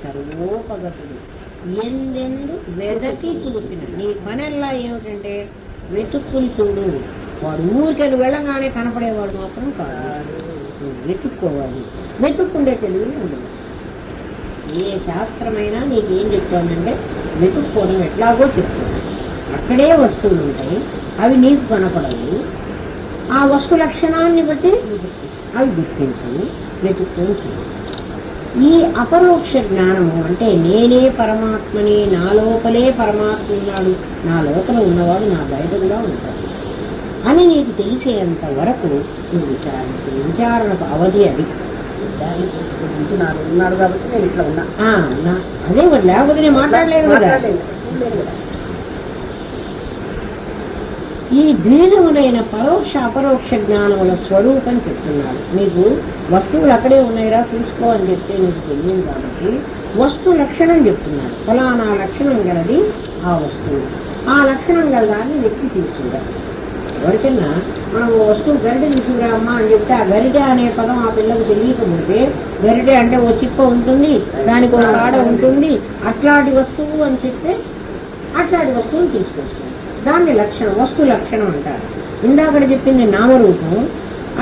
సర్వోపగతుడు ఎందెందు వెదకి చూసిన నీ పనెల్లా ఏమిటంటే వెతుక్కుని చూడు. వాడు ఊరికెళ్ళి వెళ్ళగానే కనపడేవాడు మాత్రం కాదు, వెతుక్కోవాలి. వెతుక్కుండే తెలివి ఉండదు. ఏ శాస్త్రమైనా నీకేం చెప్తోందంటే వెతుక్కోవడం ఎట్లాగో చెప్తుంది. అక్కడే వస్తువులు ఉంటాయి, అవి నీకు కనపడవు. ఆ వస్తు లక్షణాన్ని బట్టి అవి గుర్తించు, వెతుక్కొని చూడు. ఈ అపరోక్ష జ్ఞానము అంటే నేనే పరమాత్మని, నా లోపలే పరమాత్మ ఉన్నాడు, నా లోపల ఉన్నవాడు నా బయట కూడా ఉంటాడు అని నీకు తెలిసేంత వరకు నువ్వు విచారించు. విచారణకు అవధి అది. ఉన్నాడు కాబట్టి నేను ఇట్లా ఉన్నా. అదే మరి, లేకపోతే నేను మాట్లాడలేదు కదా. ఈ ద్విధములైన పరోక్ష అపరోక్ష జ్ఞానముల స్వరూపం చెప్తున్నాడు. నీకు వస్తువులు అక్కడే ఉన్నాయిరా చూసుకో అని చెప్తే నీకు తెలియదు కాబట్టి వస్తు లక్షణం చెప్తున్నాడు. ఫలానా లక్షణం గలది ఆ వస్తువు, ఆ లక్షణం గలదాన్ని వ్యక్తి తీసుకురా. ఎవరికైనా మనం వస్తువు గరిటె తీసుకురా అమ్మా అని చెప్తే ఆ గరిటె అనే పదం ఆ పిల్లలకు తెలియకపోతే, గరిటె అంటే ఓ చిప్ప ఉంటుంది, దానికి ఒక కాడ ఉంటుంది, అట్లాంటి వస్తువు అని చెప్తే అట్లాంటి వస్తువుని తీసుకొస్తుంది. దాన్ని లక్షణం, వస్తు లక్షణం అంటారు. ఇందాక చెప్పింది నామరూపం.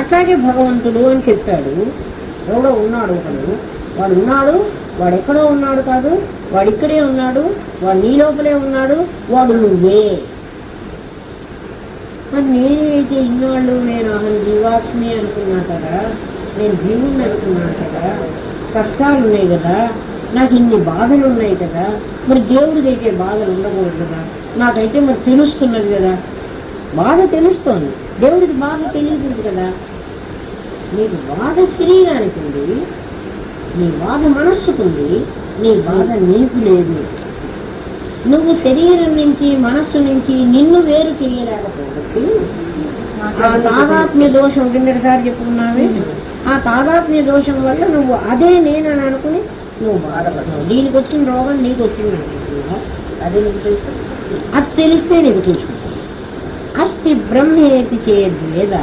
అట్లాగే భగవంతుడు అని చెప్పాడు. ఎవడో ఉన్నాడు ఒకడు, వాడు ఉన్నాడు, వాడు ఎక్కడో ఉన్నాడు కాదు, వాడు ఇక్కడే ఉన్నాడు, వాడు నీ లోపలే ఉన్నాడు, వాడు నువ్వే. మరి నేనైతే ఇన్నాళ్ళు నేను అసలు జీవాస్మి అనుకున్నా కదా, నేను జీవుని అనుకున్నాను కదా, కష్టాలు ఉన్నాయి కదా, నాకు ఇన్ని బాధలు ఉన్నాయి కదా, మరి దేవుడికి అయితే బాధలు ఉండకూడదు కదా, నాకైతే మరి తెలుస్తున్నది కదా, బాధ తెలుస్తోంది, దేవుడికి బాధ తెలియదు కదా. నీకు బాధ శరీరానికి ఉంది, నీ బాధ మనస్సుకుంది, నీ బాధ నీకు లేదు. నువ్వు శరీరం నుంచి మనస్సు నుంచి నిన్ను వేరు చేయలేకపోవచ్చు. ఆ తాదాత్మ్య దోషం కిందటిసారి చెప్పుకున్నావే, ఆ తాదాత్మ్య దోషం వల్ల నువ్వు అదే నేనని అనుకుని నువ్వు బాధపడతావు. దీనికి వచ్చిన రోగం నీకు వచ్చింది అనుకుంటున్నావా? అదే నీకు తెలుసు. అది తెలిస్తే నీకు చూసుకుంటావు. అస్తి బ్రహ్మేతి చేద్వేద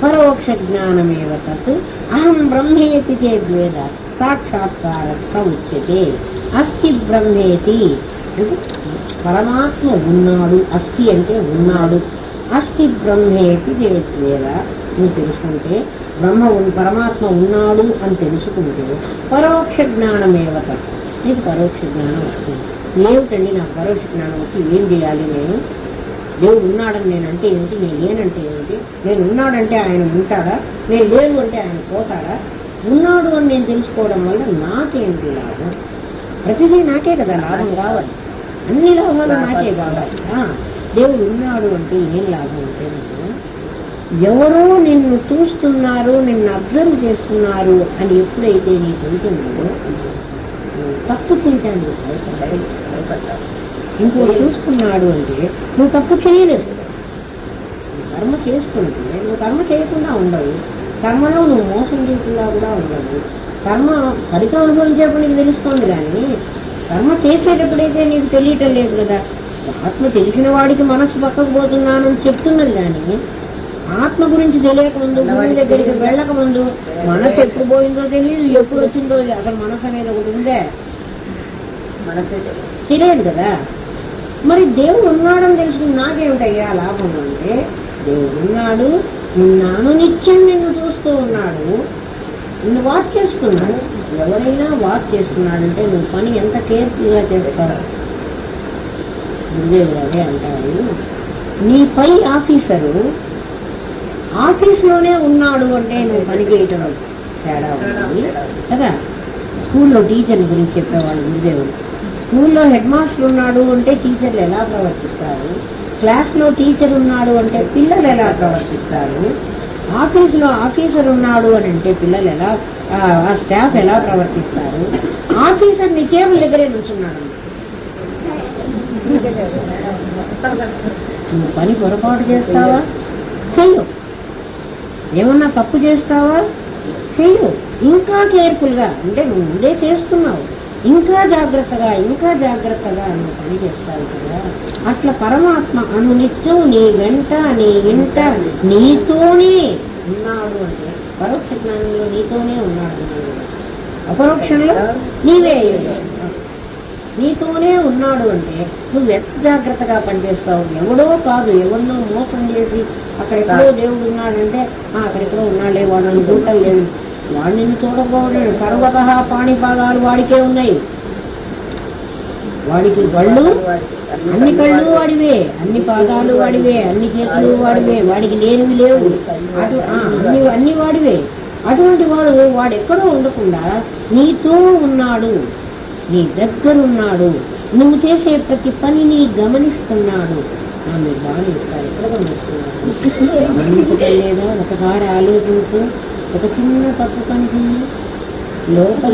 పరోక్ష జ్ఞానమేవ తత్ అహం బ్రహ్మేతి చేద్వేద సాక్షాత్కారస్థ ఉచ్యతే. అస్తి బ్రహ్మేతి అంటే పరమాత్మ ఉన్నాడు, అస్థి అంటే ఉన్నాడు. అస్థి బ్రహ్మేతి చేద్వేద నువ్వు తెలుసుకుంటే, పరమాత్మ ఉన్నాడు అని తెలుసుకుంటే పరోక్ష జ్ఞానమేవత నీకు పరోక్ష జ్ఞానం వస్తుంది. ఏమిటండి నాకు పరోక్ష జ్ఞానం వచ్చి ఏం చేయాలి? నేను దేవుడు ఉన్నాడని నేనంటే ఏమిటి, నేను లేనంటే ఏమిటి? నేను ఉన్నాడంటే ఆయన ఉంటాడా, నేను లేను అంటే ఆయన పోతాడా? ఉన్నాడు అని నేను తెలుసుకోవడం వల్ల నాకేంటి లాభం? ప్రతిదీ నాకే కదా లాభం కావాలి, అన్ని లాభాలు నాకే కావాలి. దేవుడు ఉన్నాడు అంటే ఏం లాభం అంటే, ఎవరో నిన్ను చూస్తున్నారు, నిన్ను అబ్జర్వ్ చేస్తున్నారు అని ఎప్పుడైతే నీకు ఉంటుందో తప్పు చేయటానికి భయపడ్డావు. ఇంకోటి చూస్తున్నాడు అంటే నువ్వు తప్పు చేయలేదు. కర్మ చేస్తుంటే నువ్వు కర్మ చేయకుండా ఉండవు, కర్మలో నువ్వు మోసం చేయకుండా కూడా ఉండవు. కర్మ ఫలితం అనుభవించేప్పుడు నీకు తెలుస్తోంది, కానీ కర్మ చేసేటప్పుడైతే నీకు తెలియటం లేదు కదా. ఆత్మ తెలిసిన వాడికి మనసు పక్కకు పోతున్నానని చెప్తున్నది, కానీ ఆత్మ గురించి తెలియకముందు, భూమి దగ్గరికి వెళ్ళకముందు మనసు ఎప్పుడు పోయిందో తెలియదు, ఎప్పుడు వచ్చిందో అసలు మనసు అనేది ఒకటి ఉందే, మనసు తెలియదు కదా. మరి దేవుడు ఉన్నాడని తెలుసుకుని నాకేమిటయ్యా లాభం అంటే, దేవుడు ఉన్నాడు, నిన్ను నిత్యం నిన్ను చూస్తూ ఉన్నాడు, నిన్ను వాచ్ చేస్తున్నాడు. ఎవరైనా వాచ్ చేస్తున్నాడంటే నువ్వు పని ఎంత కేర్ఫుల్గా చేస్తావు. గురుదేవుడు అదే అంటారు, నీ పై ఆఫీసరు ఆఫీస్లోనే ఉన్నాడు అంటే నువ్వు పని చేయటం తేడా ఉంది కదా. స్కూల్లో టీచర్ల గురించి చెప్పేవాళ్ళు గురుదేవుడు. స్కూల్లో హెడ్ మాస్టర్ ఉన్నాడు అంటే టీచర్లు ఎలా ప్రవర్తిస్తారు, క్లాస్లో టీచర్ ఉన్నాడు అంటే పిల్లలు ఎలా ప్రవర్తిస్తారు, ఆఫీసులో ఆఫీసర్ ఉన్నాడు అని అంటే పిల్లలు ఎలా, ఆ స్టాఫ్ ఎలా ప్రవర్తిస్తారు. ఆఫీసర్ నీ టేబుల్ దగ్గరే నుంచున్నాడు, నువ్వు పని పొరపాటు చేస్తావా? చెయ్యు. ఏమన్నా తప్పు చేస్తావా? చెయ్యు. ఇంకా కేర్ఫుల్గా, అంటే నువ్వు ముందే చేస్తున్నావు, ఇంకా జాగ్రత్తగా నువ్వు పని చేస్తావు కదా. అట్లా పరమాత్మ అనునిత్యం నీ వెంట, నీ ఇంట, నీతోనే ఉన్నాడు అంటే పరోక్ష జ్ఞానంలో నీతోనే ఉన్నాడు అన్నాడు. అపరోక్షంలో నీవే నీతోనే ఉన్నాడు అంటే నువ్వు ఎంత జాగ్రత్తగా పనిచేస్తావు. ఎవడో కాదు, ఎవరినో మోసం చేసి అక్కడెక్కడో దేవుడు ఉన్నాడంటే అక్కడెక్కడో ఉన్నాడే, వాడు నన్ను చూడటం లేదు, వాడిని చూడకపోవడం. సర్వత పాణిపాదాలు వాడికే ఉన్నాయి. వాడికి కళ్ళు, అన్ని కళ్ళు వాడివే, అన్ని పాదాలు వాడివే, అన్ని చేతులు వాడివే, వాడికి లేనివి లేవు, అన్ని వాడివే. అటువంటి వాడు ఎక్కడో ఉండకుండా నీతో ఉన్నాడు, నీ దగ్గరున్నాడు, నువ్వు చేసే ప్రతి పనిని గమనిస్తున్నాడు. మీరు గమనిస్తారు, ఎక్కడ గమనిస్తున్నాడు గమనించలేదా? ఒకసారి ఆలోచించు. ఒక చిన్న తప్పు పనికింది, లోపల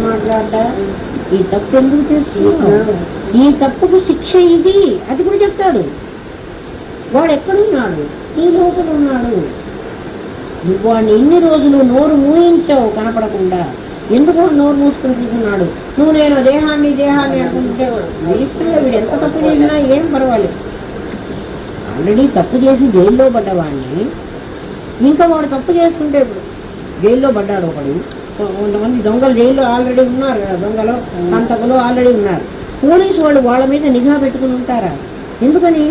మాట్లాడతా ఈ తప్పు ఎందుకు చేస్తున్నాడు, ఈ తప్పుకు శిక్ష ఇది, అది కూడా చెప్తాడు. వాడు ఎక్కడున్నాడు? నీ లోపల ఉన్నాడు. నువ్వు వాడిని ఇన్ని రోజులు నోరు మూయించావు కనపడకుండా. ఎందుకు నోరు మూసుకుని కూర్చున్నాడు? నువ్వు నేను దేహాన్ని అనుకుంటే వీడు ఎంత తప్పు చేసినా ఏం పర్వాలేదు. ఆల్రెడీ తప్పు చేసి జైల్లో పడ్డవాడిని ఇంకా వాడు తప్పు చేస్తుంటే ఇప్పుడు జైల్లో పడ్డాడు ఒకడు. కొంతమంది దొంగలు జైల్లో ఆల్రెడీ ఉన్నారు కదా, దొంగలు హంతకులు ఆల్రెడీ ఉన్నారు. పోలీసు వాళ్ళు వాళ్ళ మీద నిఘా పెట్టుకుని ఉంటారా? ఎందుకని?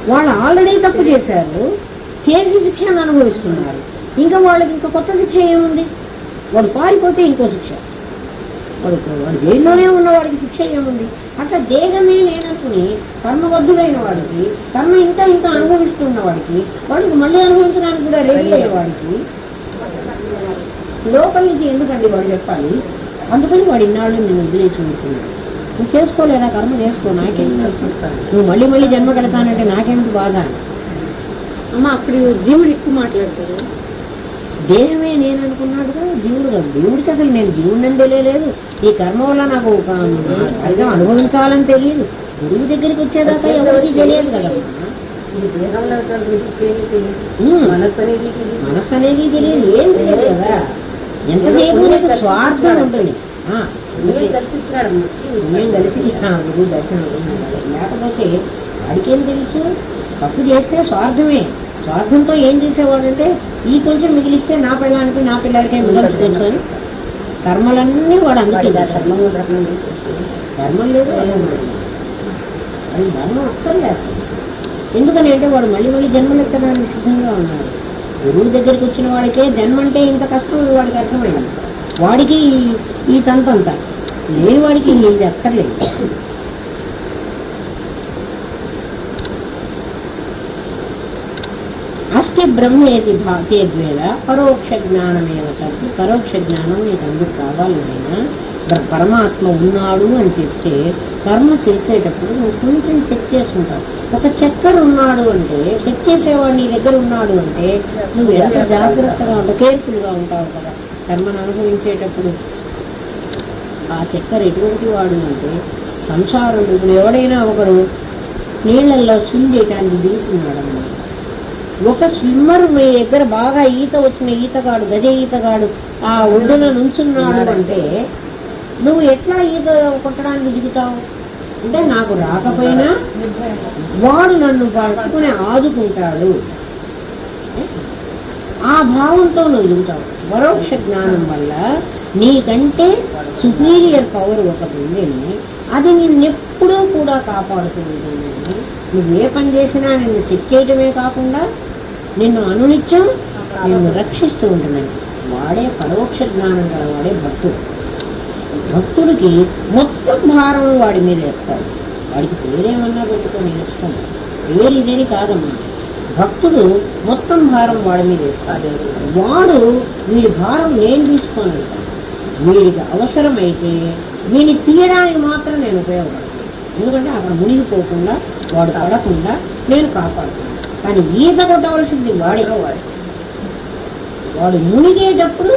వాళ్ళు ఆల్రెడీ తప్పు చేశారు, చేసి శిక్షను అనుభవిస్తున్నారు. ఇంకా వాళ్ళకి ఇంకా కొత్త శిక్ష ఏముంది? వాడు పారిపోతే ఇంకో శిక్ష, వాడు జైల్లోనే ఉన్న వాడికి శిక్ష ఏముంది? అట్లా దేహమే నేననుకుని కర్మబద్ధుడైన వాడికి, కర్మ ఇంకా ఇంకా అనుభవిస్తున్న వాడికి మళ్ళీ అనుభవించడానికి కూడా రెడీ అయ్యే వాడికి లోపల నుంచి ఎందుకండి వాడు చెప్పాలి? అందుకని వాడు ఇన్నాళ్ళు నేను వదిలేసి ఉంటున్నాడు. నువ్వు చేసుకోలేదా? కర్మ చేసుకో, నాకేం చూస్తాను. నువ్వు మళ్ళీ జన్మ కడతానంటే నాకేమిటి బాధ? అమ్మ అప్పుడు జీవుడు ఎక్కువ మాట్లాడతారు. దేహమే నేను అనుకున్నాడు కదా జీవుడు కాదు. దేవుడికి అసలు నేను జీవుడిని తెలియలేదు. ఈ కర్మ వల్ల నాకు ఫలితం అనుభవించాలని తెలియదు. గురువు దగ్గరికి వచ్చేదాకా ఎవరికి తెలియదు కదా. మనస్సు అనేది తెలియదు, ఏం తెలియదు కదా. ఎంతసేపు నీకు స్వార్థం ఉంటుంది. పుణ్యం కలిసి గురువు దర్శనం లేకపోతే వాడికేం తెలుసు? తప్పు చేస్తే స్వార్థమే. స్వార్థంతో ఏం చేసేవాడంటే ఈ కొంచెం మిగిలిస్తే నా పిల్లానికి నా పిల్లలకే మిగిలించుకొని కర్మలన్నీ వాడు అందుకే ధర్మం లేదు, ధర్మం అక్కర్లేదు. ఎందుకని అంటే వాడు మళ్ళీ జన్మలు ఎక్కడానికి సిద్ధంగా ఉన్నాడు. గురువు దగ్గరికి వచ్చిన వాడికే జన్మ అంటే ఇంత కష్టం వాడికి అర్థమైంది. వాడికి ఈ తంతంతా లేని వాడికి ఇది అక్కర్లేదు. అస్తి బ్రహ్మేది భాగ్యేద్వేద పరోక్ష జ్ఞానమేవ తప్పి. పరోక్ష జ్ఞానం నీకు అందుకు కావాలైనా పరమాత్మ ఉన్నాడు అని చెప్తే కర్మ చేసేటప్పుడు నువ్వు కొంచెం చెక్ చేసుకుంటావు. ఒక చక్కెర ఉన్నాడు అంటే, చెక్ చేసేవాడు నీ దగ్గర ఉన్నాడు అంటే నువ్వు ఎంత జాగ్రత్తగా ఉంటావు, కేర్ఫుల్గా ఉంటావు కదా కర్మను అనుభవించేటప్పుడు. ఆ చక్కెర ఎటువంటి వాడు అంటే సంసారుడు. ఇప్పుడు ఎవడైనా ఒకరు నీళ్లల్లో స్విమ్ చేయడానికి దిగుతున్నాడు అన్నమాట. ఒక స్విమ్మర్ మీ దగ్గర బాగా ఈత వచ్చిన ఈతగాడు, గజ ఈతగాడు ఆ ఒడ్డున నుంచున్నాడు అంటే నువ్వు ఎట్లా ఈత కొట్టడానికి దిగుతావు? అంటే నాకు రాకపోయినా వాడు నన్ను పట్టుకుని ఆదుకుంటాడు, ఆ భావంతో నువ్వు దిగుతావు. పరోక్ష జ్ఞానం వల్ల నీకంటే సుపీరియర్ పవర్ ఒకటి ఉంది, అది నిన్నెప్పుడూ కూడా కాపాడుతూ ఉంటుంది. నువ్వు ఏ పని చేసినా నిన్ను చెక్ చేయడమే కాకుండా నిన్ను అనునిత్యం నిన్ను రక్షిస్తూ ఉంటున్నాడు. వాడే పరోక్ష జ్ఞానం గల వాడే భక్తుడు. భక్తుడికి మొత్తం భారం వాడి మీద వేస్తాడు. వాడికి పేరేమన్నా పెట్టుకొని ఇష్టం, పేరు ఇదేని కాదమ్మా. భక్తుడు మొత్తం భారం వాడి మీద వేస్తాడు. వాడు వీడి భారం నేను తీసుకొని వెళ్తాను. వీడికి అవసరమైతే వీడిని తీయడానికి మాత్రం నేను ఉపయోగపడతాను. ఎందుకంటే అక్కడ మునిగిపోకుండా వాడు పడకుండా నేను కాపాడుతాను. కానీ ఈత కొట్టవలసింది వాడు మునిగేటప్పుడు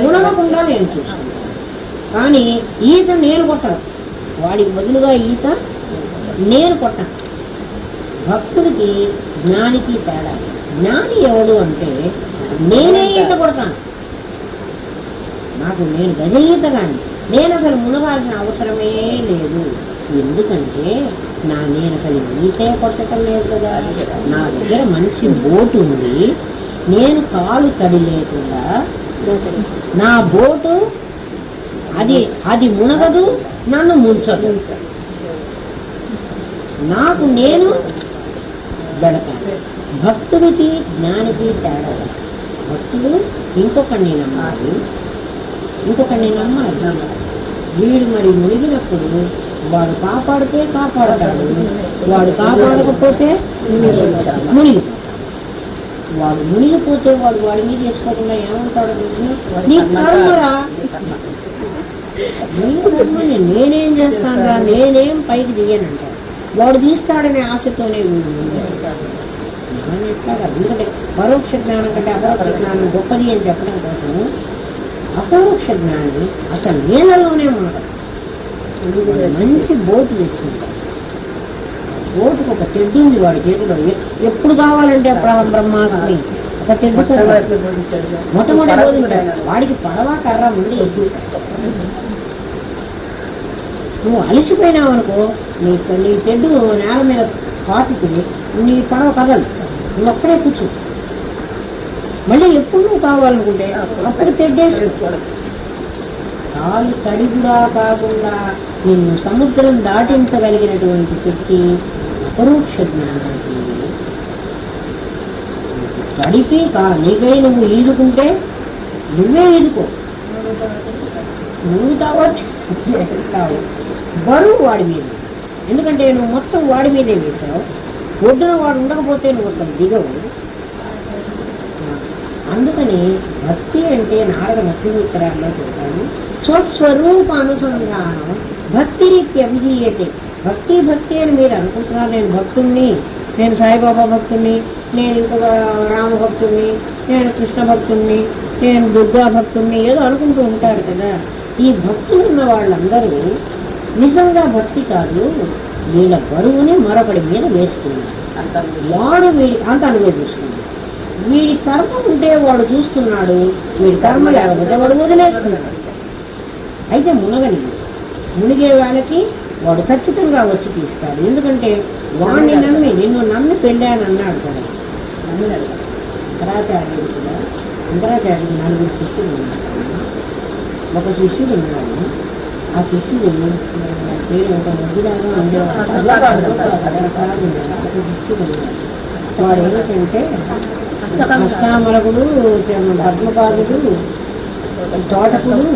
మునగకుండా నేను చూస్తాను. కానీ ఈత నేను కొట్టను, వాడికి బదులుగా ఈత నేను కొట్టను. భక్తుడికి జ్ఞానికి తేడా. జ్ఞాని ఎవడు అంటే నేనే ఈత కొడతాను, నేను గజ ఈత కానీ నేను అసలు మునగాల్సిన అవసరమే లేదు. ఎందుకంటే నేను అసలు ఈతే కొట్టడం లేదు కదా. నా దగ్గర మంచి బోటు ఉంది, నేను కాలు తడి లేకుండా నా బోటు అది మునగదు, నన్ను ముంచదు. నాకు నేను వెళతాను. భక్తుడికి జ్ఞానికి తేడా. భక్తుడు ఇంకొకరిని నమ్మాలి, వీడు మరి మునిగినప్పుడు వాడు కాపాడితే కాపాడతాడు, వాడు కాపాడకపోతే మునిగిపోతాడు. వాడు మునిగిపోతే వాడి మీద చేసుకోకుండా ఏమంటాడు, నీ కర్మరా, నీ కర్మని నేనేం చేస్తానురా, నేనేం పైకి దిగానంటాడు. వాడు తీస్తాడనే ఆశతోనే వీడు జ్ఞానం ఎట్లాగా. ఎందుకంటే పరోక్ష జ్ఞానం కంటే అపరోక్ష జ్ఞానం గొప్పది అని చెప్పడం కోసం అపరోక్ష జ్ఞాని అసలు నీళ్ళలోనే ఉంటాడు. మంచి బోటు తెచ్చుకుంటాడు. బోటుకు ఒక తెడ్డు ఉంది వాడి చేతిలో, ఎప్పుడు కావాలంటే అప్పుడు బ్రహ్మాస్మి ఒక తెడ్డు మొట్టమొదటి రోజు వాడికి పడవ కర్ర ముందు నువ్వు అలిసిపోయినావు అనుకో, నీ తెడ్డు నేల మీద పాతికి నీ పడవ కదలు, నువ్వు అక్కడే కూర్చో. మళ్ళీ ఎప్పుడు నువ్వు కావాలనుకుంటే అప్పుడు తెడ్డేసుకోవాలి. కాలు తడిగా కాకుండా నిన్ను సముద్రం దాటించగలిగినటువంటి శక్తి అపరోక్ష జ్ఞానానికి. తడిపి నీకై నువ్వు ఈదుకుంటే నువ్వే ఈదుకో, నువ్వు తావచ్చు బరువు వాడి మీద. ఎందుకంటే నువ్వు మొత్తం వాడి మీదే వేసావు. ఒడ్డున వాడు ఉండకపోతే నువ్వు అసలు దిగవు. అందుకని భక్తి అంటే నారద భక్తి ఉత్తరాల్లో చెప్తాను, స్వస్వరూప అనుసంధానం భక్తి అభిధీయతే. భక్తి అని మీరు అనుకుంటున్నారు, నేను భక్తుణ్ణి, నేను సాయిబాబా భక్తుణ్ణి, నేను ఇంకొక రామ భక్తుణ్ణి, నేను కృష్ణ భక్తుణ్ణి, నేను దుర్గా భక్తుణ్ణి ఏదో అనుకుంటూ ఉంటారు కదా. ఈ భక్తులు ఉన్న వాళ్ళందరూ నిజంగా భక్తి కాదు, వీళ్ళ బరువుని మరొకటి మీద వేస్తున్నారు. వాడు వీడి అంత అనుభవిస్తున్నాడు. వీడి కర్మ ఉంటే వాడు చూస్తున్నాడు, వీడి కర్మ లేకపోతే వాడు వదిలేస్తున్నాడు. అయితే మునిగే వాళ్ళకి వాడు ఖచ్చితంగా వచ్చి తీస్తాడు. ఎందుకంటే వాడిని నమ్మి, నిన్ను నమ్మి పెళ్ళాను అన్నాడు కదా. నమ్మినాడు శంకరాచార్యుడు కూడా. శంకరాచార్యుడు 4 శిష్యులు ఉన్నారు. ఒక శిష్యుడు ఉన్నాడు. ఆ శిష్యుడు ఒక ముద్దులాగా ఉండేవాడు. రకరకాలు శిష్యుడు ఉన్నాడు. వాడు ఏమిటంటే అష్టామలకుడు, పద్మపాదుడు, తోటకుడు,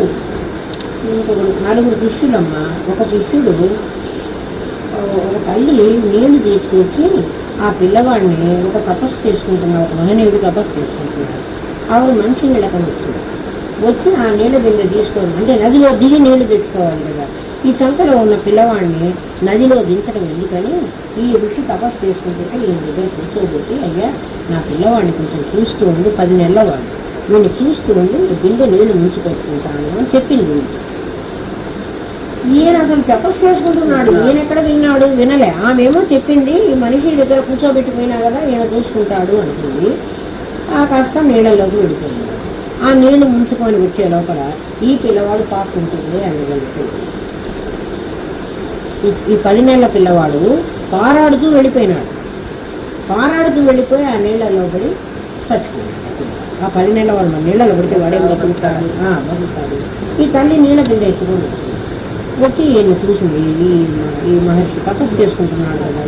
ఇంకొకడు 4 శిష్యులమ్మా. ఒక శిష్యుడు ఒక తల్లి నీళ్లు తీసుకొచ్చి ఆ పిల్లవాడిని ఒక తపస్సు చేసుకుంటున్నాడు, ఒక మహనీయుడు తపస్సు చేసుకుంటున్నాడు. ఆవిడ మంచి నీళ్ళకం వచ్చి ఆ నీళ్ళ బిందె తీసుకోవాలి, అంటే నదిలో దిగి నీళ్లు తెచ్చుకోవాలి కదా. ఈ సంతలో ఉన్న పిల్లవాడిని నదిలో దించడం ఎందుకని ఈ ఋషి తపస్సు చేసుకుంటుంటే ఈయన దగ్గర కూర్చోబెట్టి, అయ్యా నా పిల్లవాడిని కొంచెం చూస్తూ ఉండి, 10 నెలల వాడు, వీడిని చూస్తూ ఉండి బిందె నీళ్లు ముంచుకొచ్చుకుంటాను అని చెప్పింది. ఈయన అసలు తపస్సు చేసుకుంటున్నాడు, ఈయన ఎక్కడ విన్నాడు, వినలే. ఆమెమో చెప్పింది, ఈ మనిషి దగ్గర కూర్చోబెట్టిపోయినా కదా ఈయన చూసుకుంటాడు అనుకుంది. ఆ కాస్త నీళ్ళలోకి వెళ్ళిపోయింది. ఆ నీళ్లు ముంచుకొని వచ్చే లోపల ఈ పిల్లవాడు పాకుంటుంది అని వెళ్ళిపోయింది. ఈ 10 నెలల పిల్లవాడు పారాడుతూ వెళ్ళిపోయినాడు. పారాడుతూ వెళ్ళిపోయి ఆ నీళ్ళలో పడి చచ్చిపోయాడు. ఆ 10 నెలల వాడు నీళ్ళలో పడితే వాడేం బతుకుతాడు, బతుకుతాడు. ఈ తల్లి నీళ్ళ కింద ఎత్తుకొని వచ్చి ఈయన చూసింది, ఈ మహర్షి తపస్సు చేసుకుంటున్నాడు కదా.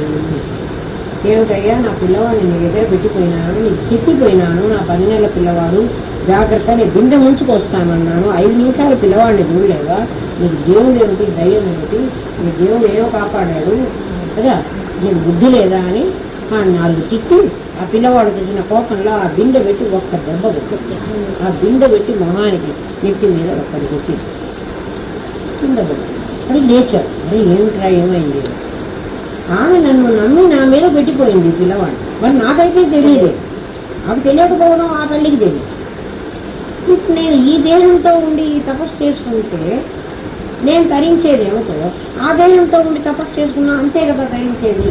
ఏమిటయ్యా, నా పిల్లవాడిని నీ దగ్గర పెట్టిపోయినాను, నీకు చెప్పిపోయినాను, నా 10 నెలల పిల్లవాడు జాగ్రత్త, నేను బిందె ముంచుకొస్తానన్నాను, 5 నిమిషాలు పిల్లవాడిని చూడలేవా, నీకు దేవుడు ఏమిటి, దయ్యం ఏమిటి, నీ దేవుడు ఏమో కాపాడాడు కదా, నీకు బుద్ధి లేదా అని 4 తిట్టి ఆ పిల్లవాడు తెచ్చిన కోపంలో ఆ బిందె పెట్టి ఒక్క దెబ్బ కొట్టి, ఆ బిందె పెట్టి మొహానికి నెత్తి మీద ఒక్కడి కొట్టి కింద పెట్టి అది లేచాడు. అది ఏమిట్రా, ఏమైంది? ఆమె నన్ను నమ్మి నా మీద పెట్టిపోయింది పిల్లవాడు. మరి నాకైతే తెలియదు, నాకు తెలియకపోవడం ఆ తల్లికి తెలియదు. ఇప్పుడు నేను ఈ దేహంతో ఉండి ఈ తపస్సు చేసుకుంటే నేను తరించేది ఏమిటో, ఆ దేహంతో ఉండి తపస్సు చేసుకున్నా అంతే కదా తరించేది.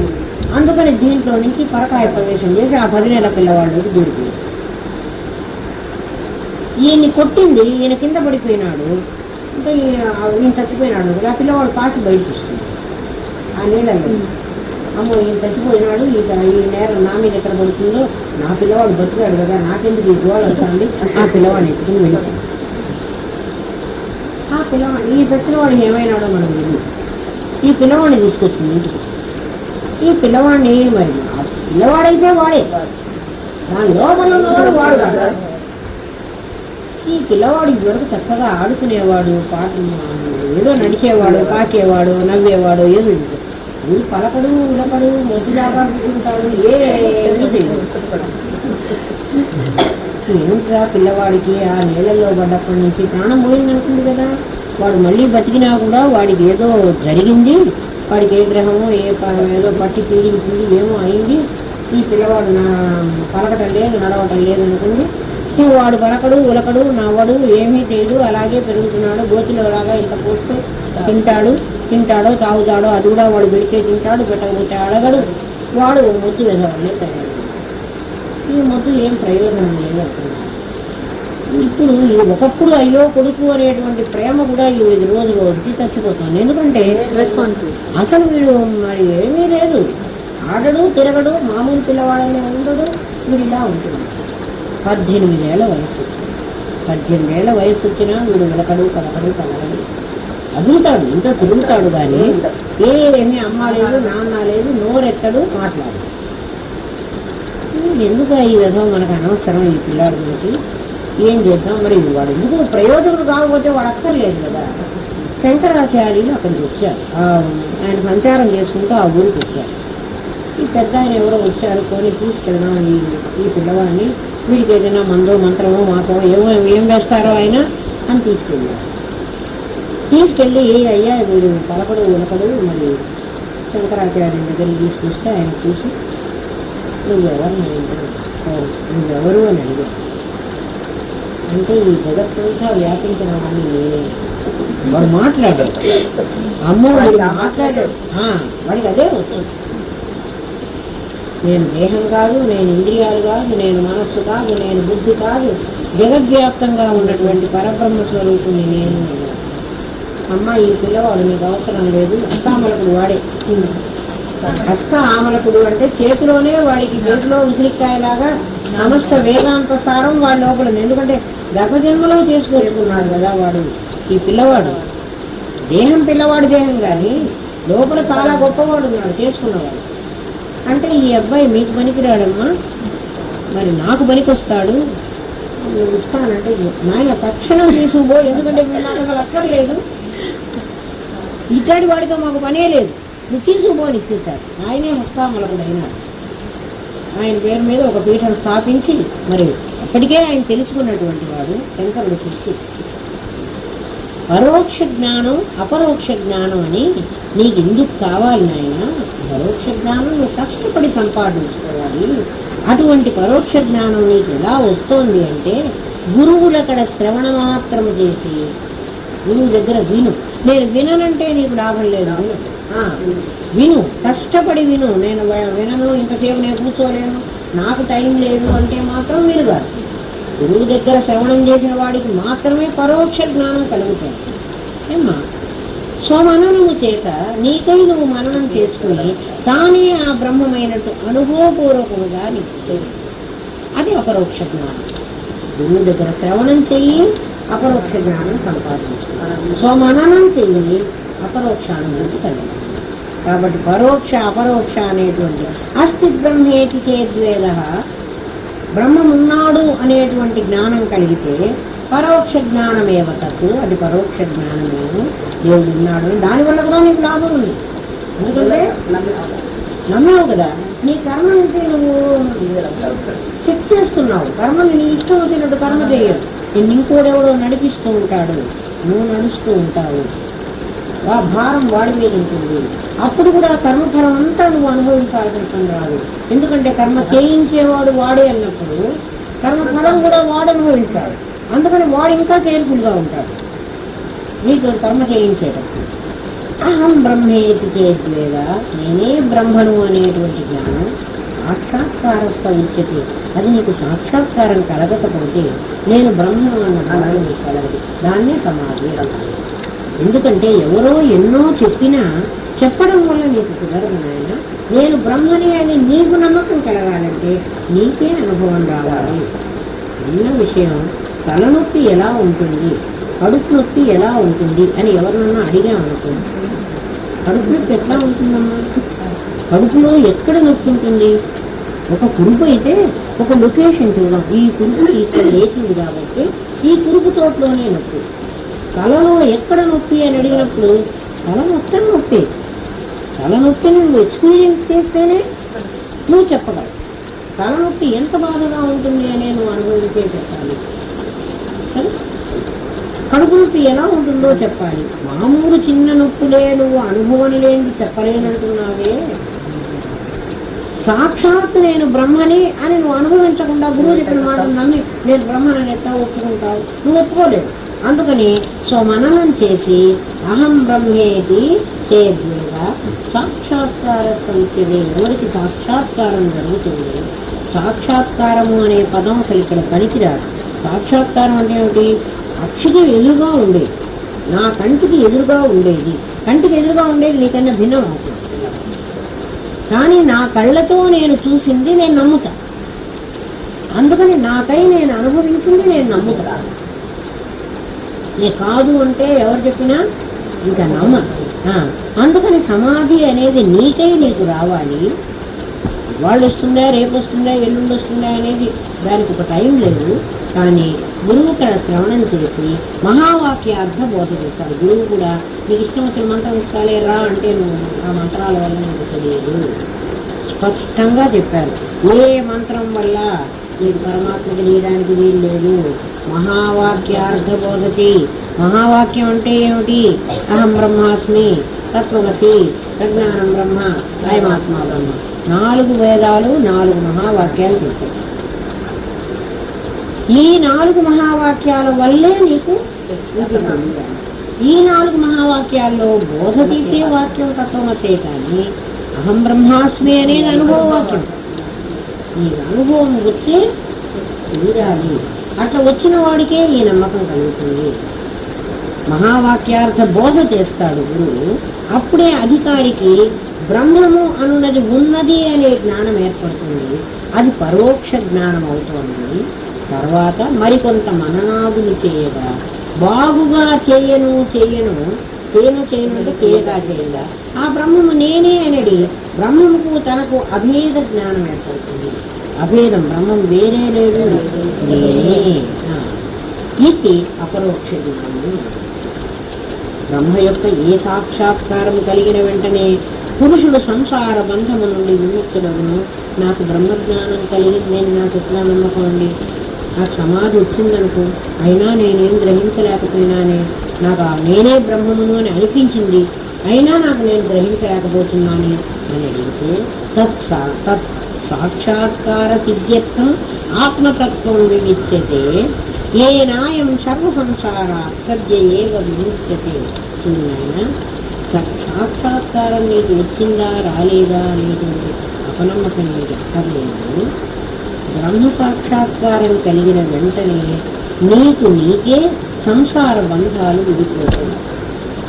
అందుకని దీంట్లో నుంచి పరకాయ ప్రవేశం చేసి ఆ 10 నెలల పిల్లవాళ్ళకి దూరిపోయింది. ఈయన్ని కొట్టింది, ఈయన కింద పడిపోయినాడు, ఇంకా ఈయన చచ్చిపోయినాడు. ఆ పిల్లవాడు కాచి బయటకు వస్తుంది ఆ నీళ్ళల్లో. అమ్మో ఈయన చచ్చిపోయినాడు, ఈ నేరం నా మీద ఎక్కడ పడుతుందో, నా పిల్లవాడు బతికాడు కదా, నాకెందుకు ఈ గోళ వస్తుంది, ఆ పిల్లవాడిని ఎత్తుకుని వెళ్ళాడు. ఆ పిల్లవాడు ఈ చచ్చినవాడు ఏమైనాడో మనం తెలియదు. ఈ పిల్లవాడిని తీసుకొచ్చింది ఇంటికి. ఈ పిల్లవాడిని మరి ఆ పిల్లవాడైతే వాడే, దాని లోపల ఉన్నవాడు వాడు కదా. ఈ పిల్లవాడు ఇదివరకు చక్కగా ఆడుకునేవాడు, ఏదో నడిచేవాడు, పాకేవాడు, నవ్వేవాడు, ఏదో వీడు పలకడు, ఉలకడు, మొద్దు జాగాడుకుంటాడు, ఏమీ తెలియదు. ఏమిట్రా పిల్లవాడికి ఆ నీళ్ళల్లో పడ్డప్పటి నుంచి ప్రాణం పోయిందనుకుంది కదా. వాడు మళ్ళీ బతికినా కూడా వాడికి ఏదో జరిగింది, వాడికి ఏ గ్రహమో ఏదో పట్టి పీడించింది, ఏమో అయింది. ఈ పిల్లవాడు పలకటం లేదు, నడవటం లేదనుకుంది. వాడు పలకడు, ఉలకడు, నవ్వడు, ఏమీ చేయడు, అలాగే పెరుగుతున్నాడు. గోతిలోలాగా ఇంత పోస్తే తింటాడో తాగుతాడో, అది కూడా వాడు పెడితే తింటాడు, పెట్టకపోతే అడగడు. వాడు మొద్దు వేసేవాళ్ళే తయారు. ఈ మొద్దు ఏం ప్రయోజనం లేదు అనుకున్నాడు. ఇప్పుడు ఒకప్పుడు అయ్యో కొడుకు అనేటువంటి ప్రేమ కూడా వీడికి రోజు రోజుకి చచ్చిపోతుంది. ఎందుకంటే అసలు వీడు మరి ఏమీ లేదు, ఆడడు, తిరగడు, మామూలు పిల్లవాడైనా ఉండడు. వీడు ఇలా ఉంటుంది. 18 ఏళ్ల వయసు. 18 ఏళ్ల వయసు వచ్చినా వీడు వెలకడు, పలకడు, అదుగుతాడు, ఇంట్లో తిరుగుతాడు. కానీ ఏమీ అమ్మ లేదు, నాన్న లేదు, నోరెత్తడు, మాట్లాడు. ఎందుకు ఈ విధం మనకు అనవసరం ఈ పిల్లాడు గురించి, ఏం చేద్దాం మరి. వాడు ఎందుకు ప్రయోజకుడు కాకపోతే వాడు అక్కర్లేదు కదా. శంకరాచార్యులు అక్కడికి వచ్చారు, ఆయన సంచారం చేసుకుంటూ ఆ ఊరికి వచ్చారు. ఈ పెద్ద ఆయన ఎవరో వచ్చారు, కొని తీసుకెళ్దాం ఈ పిల్లవాడిని, వీడికి ఏదైనా మందో మంత్రమో మాకో ఏం వేస్తారో ఆయన అని తీసుకెళ్ళి అయ్యా వీడు పలకడు, ఉలకడు, మరి శంకరాచార్యుల దగ్గరికి తీసుకొస్తే ఆయన చూసి నువ్వెవరు అని అడిగాడు. అంటే ఈ జగత్తంతా వ్యాపించిన వాడిని నేనే. వాడు మాట్లాడాడు, అమ్మో మాట్లాడాడు, వాడికి అదే వస్తుంది. నేను దేహం కాదు, నేను ఇంద్రియాలు కాదు, నేను మనస్సు కాదు, నేను బుద్ధి కాదు, జగద్వ్యాప్తంగా ఉన్నటువంటి పరబ్రహ్మ స్వరూపుని నేను. అమ్మ ఈ పిల్లవాడు నీకు అవసరం లేదు, హస్తామలకుడు వాడే. హస్త ఆమలకుడు అంటే చేతిలోనే, వాడికి చేతిలో ఉసిరికాయలాగా సమస్త వేదాంత సారం వాడి లోపల. ఎందుకంటే గర్భజన్మలో చేసుకొచ్చుకున్నాడు కదా వాడు. ఈ పిల్లవాడు దేహం పిల్లవాడి దేహం, కానీ లోపల చాలా గొప్పవాడు ఉన్నాడు చేసుకున్నవాడు. అంటే ఈ అబ్బాయి మీకు పనికిరాడమ్మా, మరి నాకు పనికొస్తాడు, నువ్వు ఇస్తానంటే నాయన తక్షణం తీసుకుపో, ఎందుకంటే నాకు అసలు అక్కర్లేదు, ఇట్లాంటి వాడితో మాకు పనే లేదు, నువ్వు తీసుకుపోని ఇచ్చేశారు. ఆయనే హస్తామలకుడు అయినాడు. ఆయన పేరు మీద ఒక పీఠం స్థాపించి, మరి అప్పటికే ఆయన తెలుసుకున్నటువంటి వాడు శంకరుడు చూస్తూ పరోక్ష జ్ఞానం అపరోక్ష జ్ఞానం అని నీకు ఎందుకు కావాలి నాయన. పరోక్ష జ్ఞానం నువ్వు కష్టపడి సంపాదించుకోవాలి. అటువంటి పరోక్ష జ్ఞానం నీకు ఎలా వస్తోంది అంటే, గురువులక్కడ శ్రవణ మాత్రం చేసి గురువు దగ్గర విను. నేను విననంటే నీకు లాభం లేదు, విను, కష్టపడి విను. నేను వినను, ఇంతసేపు నేను కూర్చోలేను, నాకు టైం లేదు అంటే మాత్రం వినుగాదు. గురువు దగ్గర శ్రవణం చేసిన వాడికి మాత్రమే పరోక్ష జ్ఞానం కలుగుతుంది. ఏమ్మా స్వమననము చేత నీకై నువ్వు మననం చేసుకుని తానే ఆ బ్రహ్మమైనట్టు అనుభవపూర్వకముగా నీకు అది అపరోక్ష జ్ఞానం. గురువు దగ్గర శ్రవణం చెయ్యి, అపరోక్ష జ్ఞానం సంపాదించు. స్వమననం చెయ్యి, అపరోక్షానుభూతి కలిగి. కాబట్టి పరోక్ష అపరోక్ష అనేటువంటి అస్తి బ్రహ్మేతి చేద్వేద, బ్రహ్మమున్నాడు అనేటువంటి జ్ఞానం కలిగితే పరోక్ష జ్ఞానమేవ తత్తు, అది పరోక్ష జ్ఞానమేమో, దేవుడు ఉన్నాడు. దానివల్ల కూడా నీకు లాభం ఉంది. ఎందుకంటే నమ్మావు కదా, నీ కర్మ నుంచి నువ్వు చెక్ చేస్తున్నావు. కర్మని నీ ఇష్టం వచ్చినట్టు కర్మ చేయదు. నిన్ను ఇంకోడెవడో నడిపిస్తూ ఉంటాడు, నువ్వు నడుస్తూ ఉంటావు, ఆ భారం వాడి మీద ఉంటుంది. అప్పుడు కూడా కర్మఫలం అంతా నువ్వు అనుభవించాల్సిన పని రాదు. ఎందుకంటే కర్మ చేయించేవాడు వాడే అన్నప్పుడు కర్మఫలం కూడా వాడు అనుభవించాడు. అందుకని వాడు ఇంకా కేర్ఫుల్గా ఉంటాడు నీకు కర్మ చేయించేటప్పుడు. అహం బ్రహ్మేతి చేద్వేద, నేనే బ్రహ్మను అనేటువంటి జ్ఞానం సాక్షాత్కారస్థ ఉచ్యతే. అది నీకు సాక్షాత్కారం కలగకపోతే నేను బ్రహ్మను అన్న జ్ఞానం నీకు కలగదు. దాన్నే సమాధి. ఎందుకంటే ఎవరో ఎన్నో చెప్పినా చెప్పడం వల్ల నీకు కుదరదు నాయన. నేను బ్రహ్మని అని నీకు నమ్మకం కలగాలంటే నీకే అనుభవం రావాలి. చిన్న విషయం, తలనొప్పి ఎలా ఉంటుంది, కడుపు నొప్పి ఎలా ఉంటుంది అని ఎవరినన్నా అడిగామనుకో, కడుపు నొప్పి ఎట్లా ఉంటుందమ్మా? కడుపులో ఎక్కడ నొప్పి ఉంటుంది? ఒక కురుపు అయితే ఒక లొకేషన్ చూద్దాం, ఈ కురుపు ఇక్కడ లేచింది కాబట్టి ఈ కురుపు తోటలోనే నొప్పి. తలలో ఎక్కడ నొప్పి అని అడిగినప్పుడు తల మొత్తం నొప్పి. తలనొప్పిని నువ్వు ఎక్స్పీరియన్స్ చేస్తేనే నువ్వు చెప్పగలవు. తలనొప్పి ఎంత బాధగా ఉంటుంది అనే నువ్వు అనుభవించే చెప్పాలి. కడుపు నొప్పి ఎలా ఉంటుందో చెప్పాలి. మామూలు చిన్న నొప్పులే నువ్వు అనుభవం లేని చెప్పలేనంటున్నావే. సాక్షాత్తు నేను బ్రహ్మని అని నువ్వు అనుభవించకుండా గురువు చెప్పిన మాటలు నమ్మి నేను బ్రహ్మని ఎట్లా ఒప్పుకుంటావు? నువ్వు ఒప్పుకోలేదు. అందుకని మననం చేసి అహం బ్రహ్మేతి చేద్వేగా సాక్షాత్కార సంఖ్యదే. ఎవరికి సాక్షాత్కారం జరుగుతుంది? సాక్షాత్కారము అనే పదం అసలు ఇక్కడ పనికిరాదు. సాక్షాత్కారం అంటే ఏమిటి? అక్షికి ఎదురుగా ఉండేది, నా కంటికి ఎదురుగా ఉండేది. కంటికి ఎదురుగా ఉండేది నీకన్నా భిన్నం అవుతుంది. కానీ నా కళ్ళతో నేను చూసింది నేను నమ్ముతా. అందుకని నాకై నేను అనుభవించింది నేను నమ్ముతా. నీ కాదు అంటే ఎవరు చెప్పినా ఇంకా నమ్మదు. అందుకని సమాధి అనేది నీకై నీకు రావాలి. వాళ్ళు వస్తుందా, రేపు వస్తుందా, ఎల్లుండి వస్తుందా అనేది దానికి ఒక టైం లేదు. కానీ గురువు ఇక్కడ శ్రవణం చేసి మహావాక్యార్థ బోధ చేస్తారు. గురువు కూడా నీకు ఇష్టం వచ్చిన మంత్రం ఇస్తాలే రా అంటే నువ్వు ఆ మంత్రాల వల్ల నీకు తెలియదు. స్పష్టంగా చెప్పారు, ఏ మంత్రం వల్ల నీకు పరమాత్మ తెలియడానికి వీలు లేదు. మహావాక్యార్థ బోధతి. మహావాక్యం అంటే ఏమిటి? అహం బ్రహ్మాస్మి, తత్వమసి, ప్రజ్ఞానం బ్రహ్మ, అయమాత్మ బ్రహ్మ. 4 వేదాలు 4 మహావాక్యాలు చెప్పాయి. ఈ 4 మహావాక్యాల వల్లే నీకు ఈ 4 మహావాక్యాల్లో బోధ తీసే వాక్యం తత్వమసే. కానీ అహం బ్రహ్మాస్మి అనేది అనుభవ వాక్యం. ఈ అనుభవం వచ్చే తీరాలి. అట్లా వచ్చిన వాడికే ఈ నమ్మకం కలుగుతుంది. మహావాక్యార్థ బోధ చేస్తాడు గురువు. అప్పుడే అధికారికి బ్రహ్మము అన్నది ఉన్నది అనే జ్ఞానం ఏర్పడుతుంది. అది పరోక్ష జ్ఞానం అవుతుంది. తర్వాత మరికొంత మననాదులు చేయగా బాగుగా చేయను అంటే చేయగా ఆ బ్రహ్మము నేనే అనేది బ్రహ్మముకు తనకు అభేద జ్ఞానం ఏర్పడుతుంది. అభేదం, బ్రహ్మం వేరే లేదు, నేనే. ఇది అపరోక్ష జ్ఞానం. బ్రహ్మ యొక్క ఏ సాక్షాత్కారం కలిగిన వెంటనే పురుషుడు సంసార బంధము నుండి విముక్తులను. నాకు బ్రహ్మజ్ఞానం కలిగింది, నేను నాకు ఎట్లా నమ్మకం అండి? నాకు సమాధి వచ్చిందనుకో, అయినా నేనేం గ్రహించలేకపోయినానే, నాకు నేనే బ్రహ్మమును అని అనిపించింది, అయినా నాకు నేను గ్రహించలేకపోతున్నాను అని అడిగితే తత్ సాక్షాత్కార సిద్ధ్యత్వం ఆత్మతత్వం వివిచ్యతే. ఏ నాయం సర్వ సంసార సద్య ఏవ విముచ్యతే. చూడైనా సాక్షాత్కారం నీకు వచ్చిందా రాలేదా అనేటువంటి అపనమ్మకం నీకు అక్కర్లేదు. బ్రహ్మ సాక్షాత్కారం కలిగిన వెంటనే నీకే సంసార బంధాలు విడిపోతాయి.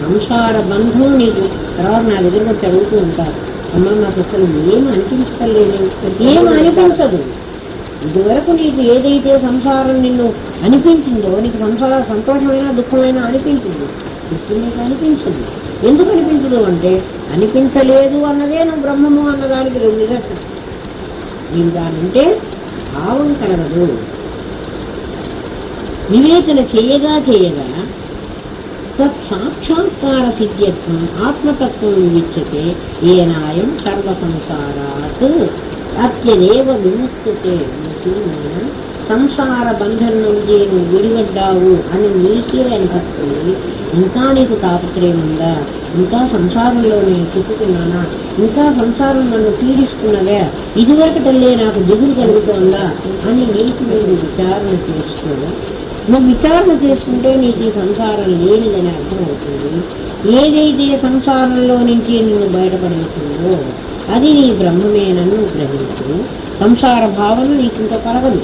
సంసార బంధం నీకు తర్వాత నా దగ్గర చదువుతూ ఉంటారు, అమ్మ నాకు అసలు ఏం అనిపించలేదు, ఏం అనిపించదు. ఇదివరకు నీకు ఏదైతే సంసారం నిన్ను అనిపించిందో, నీకు సంసారం సంతోషమైనా దుఃఖమైనా అనిపించింది, ఇప్పుడు నీకు అనిపించదు. ఎందుకు అనిపించదు అంటే అనిపించలేదు అన్నదే నువ్వు బ్రహ్మము అన్నదానికి నిదర్శనం. నేను దానంటే భావం కలగదు. వివేచన చేయగా తత్సాక్షాత్కార సిద్ధ్యత్వం ఆత్మతత్వం వివిచ్యతే. ఏనాయం సర్వ సంసారాత్ అత్యదేవ విముక్తే. సంసార బంధం నుండి నువ్వు విడిపడ్డావు అని నీకే అనిపిస్తుంది. ఇంకా నీకు తాపత్రయం ఉందా? ఇంకా సంసారంలో నేను చిక్కుకున్నానా? ఇంకా సంసారం నన్ను పీడిస్తున్నదా? ఇదివరకటల్లే నాకు దిగులు కలుగుతోందా అని నీకు నువ్వు విచారణ చేసుకో. నువ్వు విచారణ చేసుకుంటే నీకు ఈ సంసారం లేనిదని అర్థమవుతుంది. ఏదైతే సంసారంలో నుంచి నిన్ను బయటపడుతుందో అది నీ బ్రహ్మమేనన్ను గ్రహించు. సంసార భావన నీకు ఇంకా కలగదు.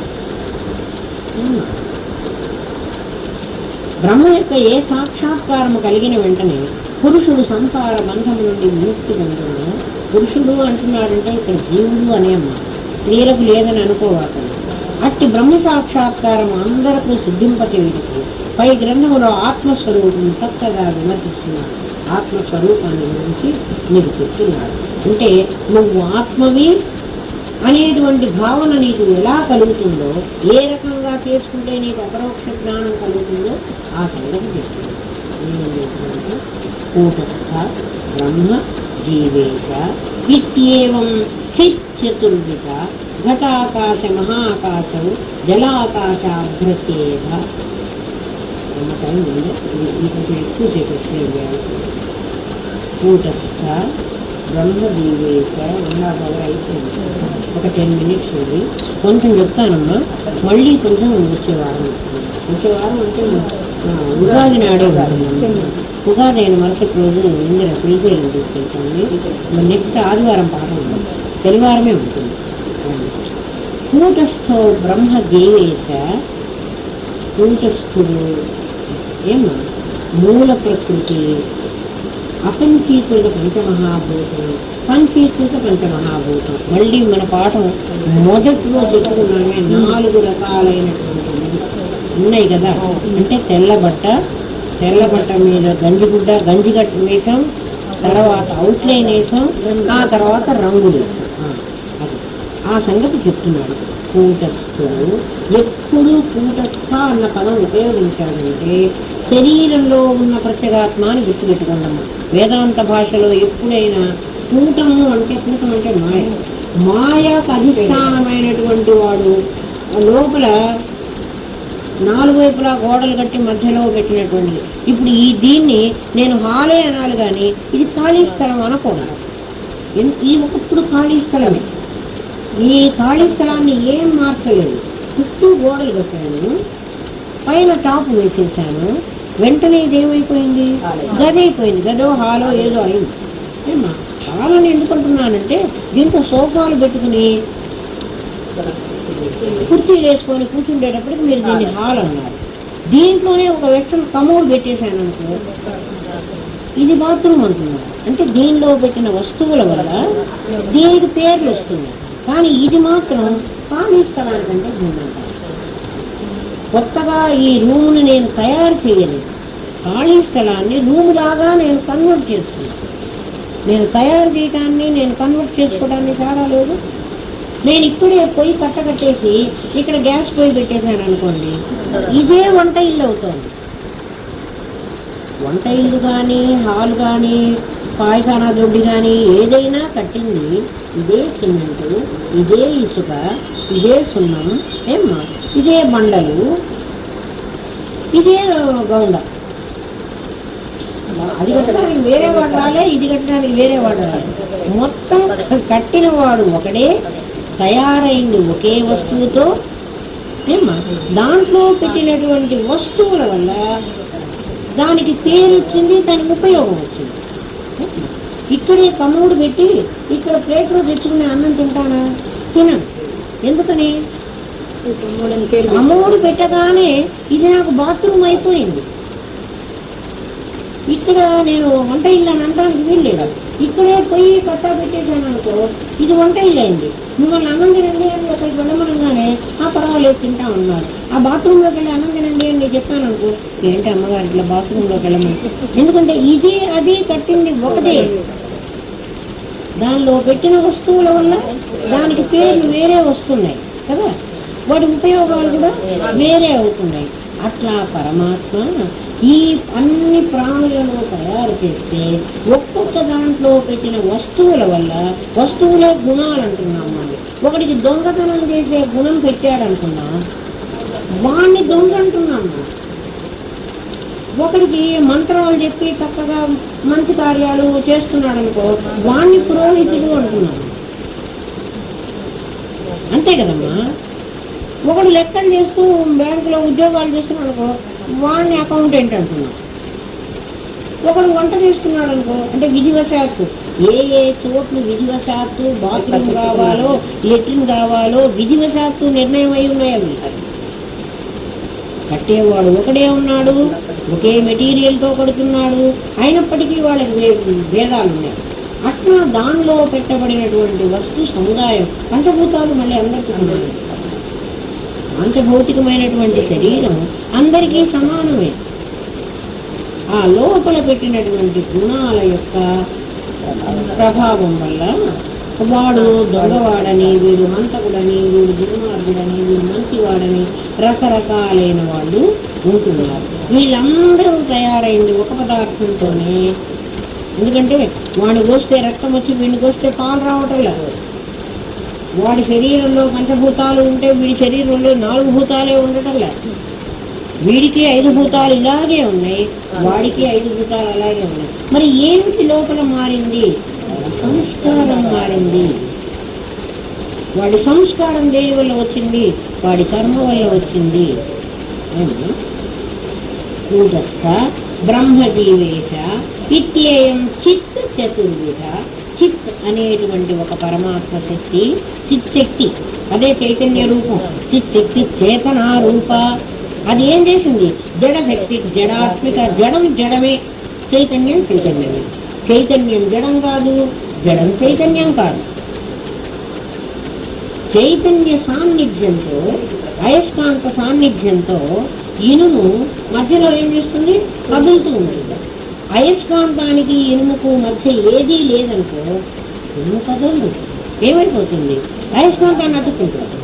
బ్రహ్మ యొక్క ఏ సాక్షాత్కారము కలిగిన వెంటనే పురుషుడు సంసార బంధం నుండి ముక్తి పొందును. పురుషుడు అంటున్నాడంటే ఇక్కడ జీవుడు అనే అమ్మా, స్త్రీలకు లేదని అనుకోవాలని. అట్టి బ్రహ్మ సాక్షాత్కారం అందరికీ సిద్ధింపచేయుటకు పై గ్రంథంలో ఆత్మస్వరూపం చక్కగా విమర్శిస్తున్నాడు. ఆత్మస్వరూపాన్ని గురించి నీకు చెప్తున్నాడు. అంటే నువ్వు ఆత్మవి అనేటువంటి భావన నీకు ఎలా కలుగుతుందో, ఏ రకంగా చేసుకుంటే నీకు అపరోక్ష జ్ఞానం కలుగుతుందో ఆ సంగతి చెప్తుంది. కూటస్థ బ్రహ్మ జీవేశ ఇత్యేవం చతుర్విధ ఘటాకాశ మహాకాశం జలాకాశాభ్రత్యేవ. ఎక్కువ సేపు కూటస్థ బ్రహ్మ జీవేశ అయిపోయింది. ఒక 10 minutes ఉంది, కొంచెం చెప్తానమ్మా. మళ్ళీ కొంచెం వచ్చే వారం అంటే ఉగాది నాడే ఉంటుంది. ఉగాది అయిన మరుసటి రోజు ఇందిర శ్రీశైలం తీసుకెళ్తాను. నెక్స్ట్ ఆదివారం పాఠం ఉంటుంది, శనివారమే ఉంటుంది. కూటస్థో బ్రహ్మ జీవేశ, కూటస్థుడు ఏమా మూల ప్రకృతి, అపంచీకృత పంచమహాభూతం, పంచీకృత పంచమహాభూతం. మళ్ళీ మన పాఠం మొదట్లో చెప్పుకున్నామే 4 రకాలైనటువంటి ఉన్నాయి కదా. అంటే తెల్లబట్ట మీద గంజిగుడ్డ, గంజిగట్టు వేసాం, తర్వాత అవుట్లైన్ వేసాం, ఆ తర్వాత రంగులు వేసాం. అది ఆ సంగతి చెప్తున్నాడు. కూటస్థుడు ఎప్పుడు కూటస్థ అన్న పదం ఉపయోగించాడంటే శరీరంలో ఉన్న ప్రత్యేగాత్మాని గుర్తుపెట్టుకున్నాము. వేదాంత భాషలో ఎప్పుడైనా కూటము అంటే మాయకు అధిష్టానమైనటువంటి వాడు లోపల 4 వైపులా గోడలు కట్టి మధ్యలో పెట్టినటువంటిది. ఇప్పుడు దీన్ని నేను హాలే అనాలి కానీ ఇది ఖాళీ స్థలం అనకూడదు. ఈ ఒకప్పుడు ఖాళీ స్థలమే. ఈ ఖాళీ స్థలాన్ని ఏం మార్చలేదు. చుట్టూ గోడలు కట్టాను, పైన టాప్ వేసేసాను. వెంటనే ఇదేమైపోయింది? గదైపోయింది. గదో హాలో ఏదో అయింది. ఏమా హాలని ఎందుకుంటున్నానంటే దీంట్లో సోఫాలు పెట్టుకుని కుర్చీలు వేసుకొని కూర్చుండేటప్పటికి మీరు దీన్ని హాల్ అన్నారు. దీంట్లోనే ఒక వెస్ట్రన్ కమోడ్ పెట్టేశాను అనుకో, ఇది బాత్రూమ్ అంటున్నారు. అంటే దీనిలో పెట్టిన వస్తువుల వల్ల దీనికి పేర్లు వస్తున్నాయి. కానీ ఇది మాత్రం ఖాళీ స్థలానికంటే భిన్నంగా. కొత్తగా ఈ రూమ్ని నేను తయారు చేయలేదు. ఖాళీ స్థలాన్ని రూమ్ లాగా నేను కన్వర్ట్ చేసుకున్నాను. నేను తయారు చేయడాన్ని, నేను కన్వర్ట్ చేసుకోవడాన్ని చాలా లేదు. నేను ఇప్పుడే పొయ్యి కట్టేసి ఇక్కడ గ్యాస్ పొయ్యి పెట్టేశాను అనుకోండి, ఇదే వంట ఇల్లు అవుతుంది. వంట ఇల్లు కానీ, హాల్ కానీ, పాయఖానా దొడ్డి కానీ ఏదైనా కట్టింది ఇదే సిమెంటు, ఇదే ఇసుక, ఇదే సున్నం, ఏమ్మా ఇదే బండలు, ఇదే గౌండ. అది కట్టడానికి వేరే వాడు రాలే, ఇది కట్టడానికి వేరే వాడు రాలే. మొత్తం కట్టిన వాడు ఒకడే, తయారైంది ఒకే వస్తువుతో. ఏమ్మా దాంట్లో పెట్టినటువంటి వస్తువుల వల్ల దానికి పేరు వచ్చింది, దానికి ఉపయోగం వచ్చింది. ఇక్కడే కమోడు పెట్టి ఇక్కడ ప్లేట్లో తెచ్చుకునే అన్నం తింటానా? తినను. ఎందుకని? కమోడు పెట్టగానే ఇది నాకు బాత్రూమ్ అయిపోయింది. ఇక్కడ నేను వంట ఇల్లు అని అంటానికి వీల్లేదు. ఇక్కడే పొయ్యి కట్టా పెట్టేశాను అనుకో, ఇది వంట ఇల్లు అయింది. మిమ్మల్ని అన్నం తినండి అని అక్కడికి వెళ్ళమనగానే పర్వాలేదు తింటా ఉన్నారు. ఆ బాత్రూంలోకి వెళ్ళి అన్నం తినండి అని నేను చెప్పాను అనుకో, ఏంటి అమ్మగారు ఇట్లా బాత్రూంలోకి వెళ్ళమని. ఎందుకంటే ఇది అది కట్టింది ఒకటే. దానిలో పెట్టిన వస్తువుల వల్ల దానికి పేర్లు వేరే వస్తున్నాయి కదా, వాటి ఉపయోగాలు కూడా వేరే అవుతున్నాయి. అట్లా పరమాత్మ ఈ అన్ని ప్రాణులను తయారు చేస్తే ఒక్కొక్క దాంట్లో పెట్టిన వస్తువుల వల్ల, వస్తువులే గుణాలు అంటున్నాం మనం. ఒకటికి దొంగతనం చేసే గుణం పెట్టాడనుకున్నా వాణ్ణి దొంగ అంటున్నాం. ఒకడికి మంత్రాలు చెప్పి చక్కగా మంచి కార్యాలు చేస్తున్నాడు అనుకో, వాణ్ణి పురోహితుడు అంటున్నాం. అంతే కదమ్మా. ఒకడు లెక్కలు చేస్తూ బ్యాంకులో ఉద్యోగాలు చేస్తున్నాడు అనుకో, వాడిని అకౌంటెంట్ అంటున్నాం. ఒకడు వంట చేస్తున్నాడు అనుకో, అంటే విధివశాత్తు ఏ చోట్లు విధివశాత్తు బాత్రూమ్ కావాలో, లెట్రిన్ కావాలో విధివశాత్తు నిర్ణయం అయి ఉన్నాయి. అవి కట్టేవాడు ఒకడే ఉన్నాడు, ఒకే మెటీరియల్తో కడుతున్నాడు, అయినప్పటికీ వాళ్ళకి భేదాలు ఉన్నాయి. అట్లా దానిలో పెట్టబడినటువంటి వస్తు సముదాయం పంచభూతాలు మళ్ళీ అందరికీ సమానం. పాంచభౌతికమైనటువంటి శరీరం అందరికీ సమానమే. ఆ లోపల పెట్టినటువంటి గుణాల యొక్క ప్రభావం వల్ల వాడు దొంగవాడని, వీడు హంతకుడని, వీడు దుర్మార్గుడని, వీడు మంచివాడని రకరకాలైన వాళ్ళు ఉంటున్నారు. వీళ్ళందరూ తయారైంది ఒక పదార్థంతోనే. ఎందుకంటే వాడిని కోస్తే రక్తం వచ్చి వీడిని కోస్తే పాలు రావటం లేదు. వాడి శరీరంలో పంచభూతాలు ఉంటే వీడి శరీరంలో 4 భూతాలే ఉండటం లేదు. వీడికి 5 భూతాలు ఇలాగే ఉన్నాయి, వాడికి 5 భూతాలు అలాగే ఉన్నాయి. మరి ఏమిటి లోపల మారింది? సంస్కారం మారింది. వాడి సంస్కారం దేని వల్ల వచ్చింది? వాడి కర్మ వల్ల వచ్చింది. కూటస్థ బ్రహ్మజీవేశ ఇత్యేయం చిత్ చతుర్విధ. చిత్ అనేటువంటి ఒక పరమాత్మ శక్తి, చిచ్చక్తి, అదే చైతన్య రూపం. చిచ్చక్తి చేతనా రూప. అది ఏం చేసింది? జడశక్తి, జడాత్మిక. జడం జడమే, చైతన్యం చైతన్యమే. చైతన్యం జడం కాదు, జడం చైతన్యం కాదు. చైతన్య సాన్నిధ్యంతో, అయస్కాంత సాన్నిధ్యంతో ఇనుము మధ్యలో ఏం చేస్తుంది? కదులుతూ ఉంటుంది. అయస్కాంతానికి ఇనుముకు మధ్య ఏదీ లేదనుకో, ఇనుము కదలదు. ఏమైపోతుంది? అయస్కాంతాన్ని అతుక్కుంటుంది.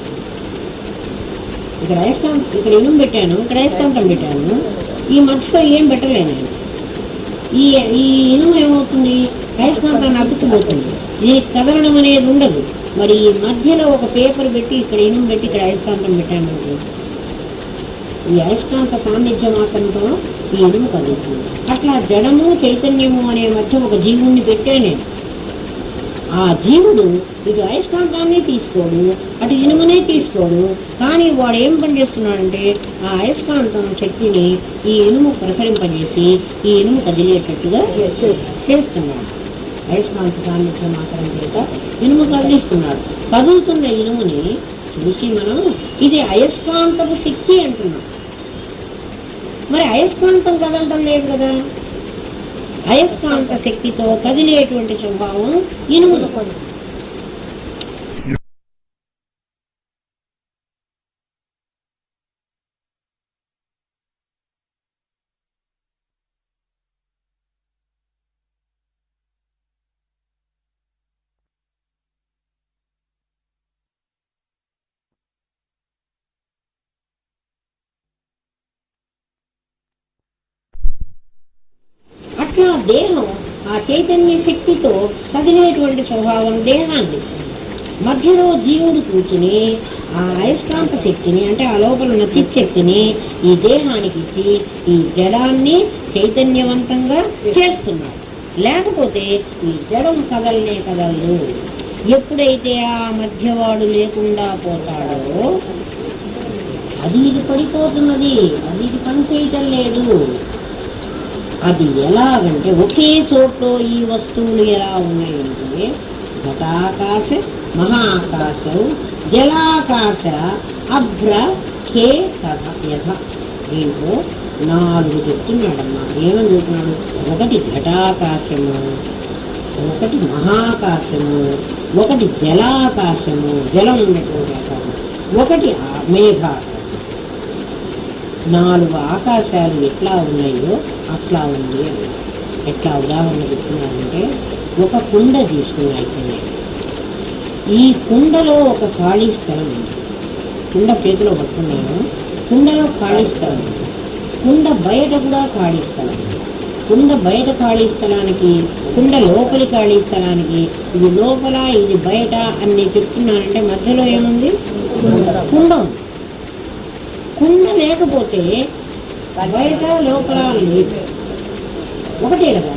ఇక్కడ ఇనుము పెట్టాను, ఇక్కడ అయస్కాంతం పెట్టాను, ఈ మధ్యలో ఏం పెట్టలేను. ఈ ఇనుము ఏమవుతుంది? అయస్కాంతాన్ని అతుక్కుపోతుంది. ఈ కదలడం అనేది ఉండదు. మరి ఈ మధ్యలో ఒక పేపర్ పెట్టి ఇక్కడ ఇనుము పెట్టి ఇక్కడ అయస్కాంతం పెట్టాను, ఈ అయస్కాంత సాన్నిధ్య మాత్రంతో ఈ ఇనుము కదులుతుంది. అట్లా జడము చైతన్యము అనే మధ్య ఒక జీవుణ్ణి పెట్టే నేను. ఆ జీవుడు ఇటు అయస్కాంతాన్ని తీసుకోడు, అటు ఇనుమునే తీసుకోడు. కానీ వాడు ఏం పని చేస్తున్నాడంటే ఆ అయస్కాంతం శక్తిని ఈ ఇనుము ప్రసరింపజేసి ఈ ఇనుము కదిలేటట్టుగా చేస్తున్నాడు. అయస్కాంత సాన్నిధ్య మాత్రం చేత ఇనుము కదిలిస్తున్నాడు. కదులుతున్న ఇనుముని చూసి మనం ఇది అయస్కాంతపు శక్తి అంటున్నాం. మరి అయస్కాంతం కదలడం లేదు కదా. అయస్కాంత శక్తితో కదిలేటువంటి స్వభావం ఇనుమును. అట్లా దేహం ఆ చైతన్య శక్తితో కదిలేటువంటి స్వభావం దేహాన్ని. మధ్యలో జీవుడు కూర్చుని ఆ అయస్కాంత శక్తిని, అంటే ఆ లోపల ఉన్న చిచ్చక్తిని ఈ దేహానికి ఇచ్చి ఈ జడాన్ని చైతన్యవంతంగా చేస్తున్నాడు. లేకపోతే ఈ జడం కదలనే కదలదు. ఎప్పుడైతే ఆ మధ్యవాడు లేకుండా పోతాడో అది ఇది పడిపోతున్నది, అది ఇది పని చేయటం లేదు. అది ఎలాగంటే ఒకే చోట్లో ఈ వస్తువులు ఎలా ఉన్నాయంటే ఘటాకాశ, మహాకాశం, జలాకాశ, అభ్ర, కే తథ యథ. దీంట్లో 4 చెప్తున్నాడమ్మా. ఏమని చెప్తున్నాడు? ఒకటి ఘటాకాశము, ఒకటి మహాకాశము, ఒకటి జలాకాశము, జలం ఉన్నటువంటి ఆకాశం, ఒకటి మేఘాకాశం. 4 ఆకాశాలు ఎట్లా ఉన్నాయో అట్లా ఉంది. ఎట్లా ఉదాహరణ చెప్తున్నానంటే ఒక కుండ తీసుకున్నాయి. ఈ కుండలో ఒక ఖాళీ స్థలం ఉంది. కుండ చేతిలో పట్టుకున్నాను, కుండలో ఖాళీ స్థలం ఉంది. కుండ బయట కూడా ఖాళీ స్థలం ఉంది. కుండ బయట ఖాళీ స్థలానికి, కుండ లోపలి ఖాళీ స్థలానికి, ఇది లోపల ఇది బయట అని నేను చెప్తున్నానంటే మధ్యలో ఏముంది? కుండ ఉంది. కుండ లేకపోతే బయట లోపల లేదు, ఒకటే కదా.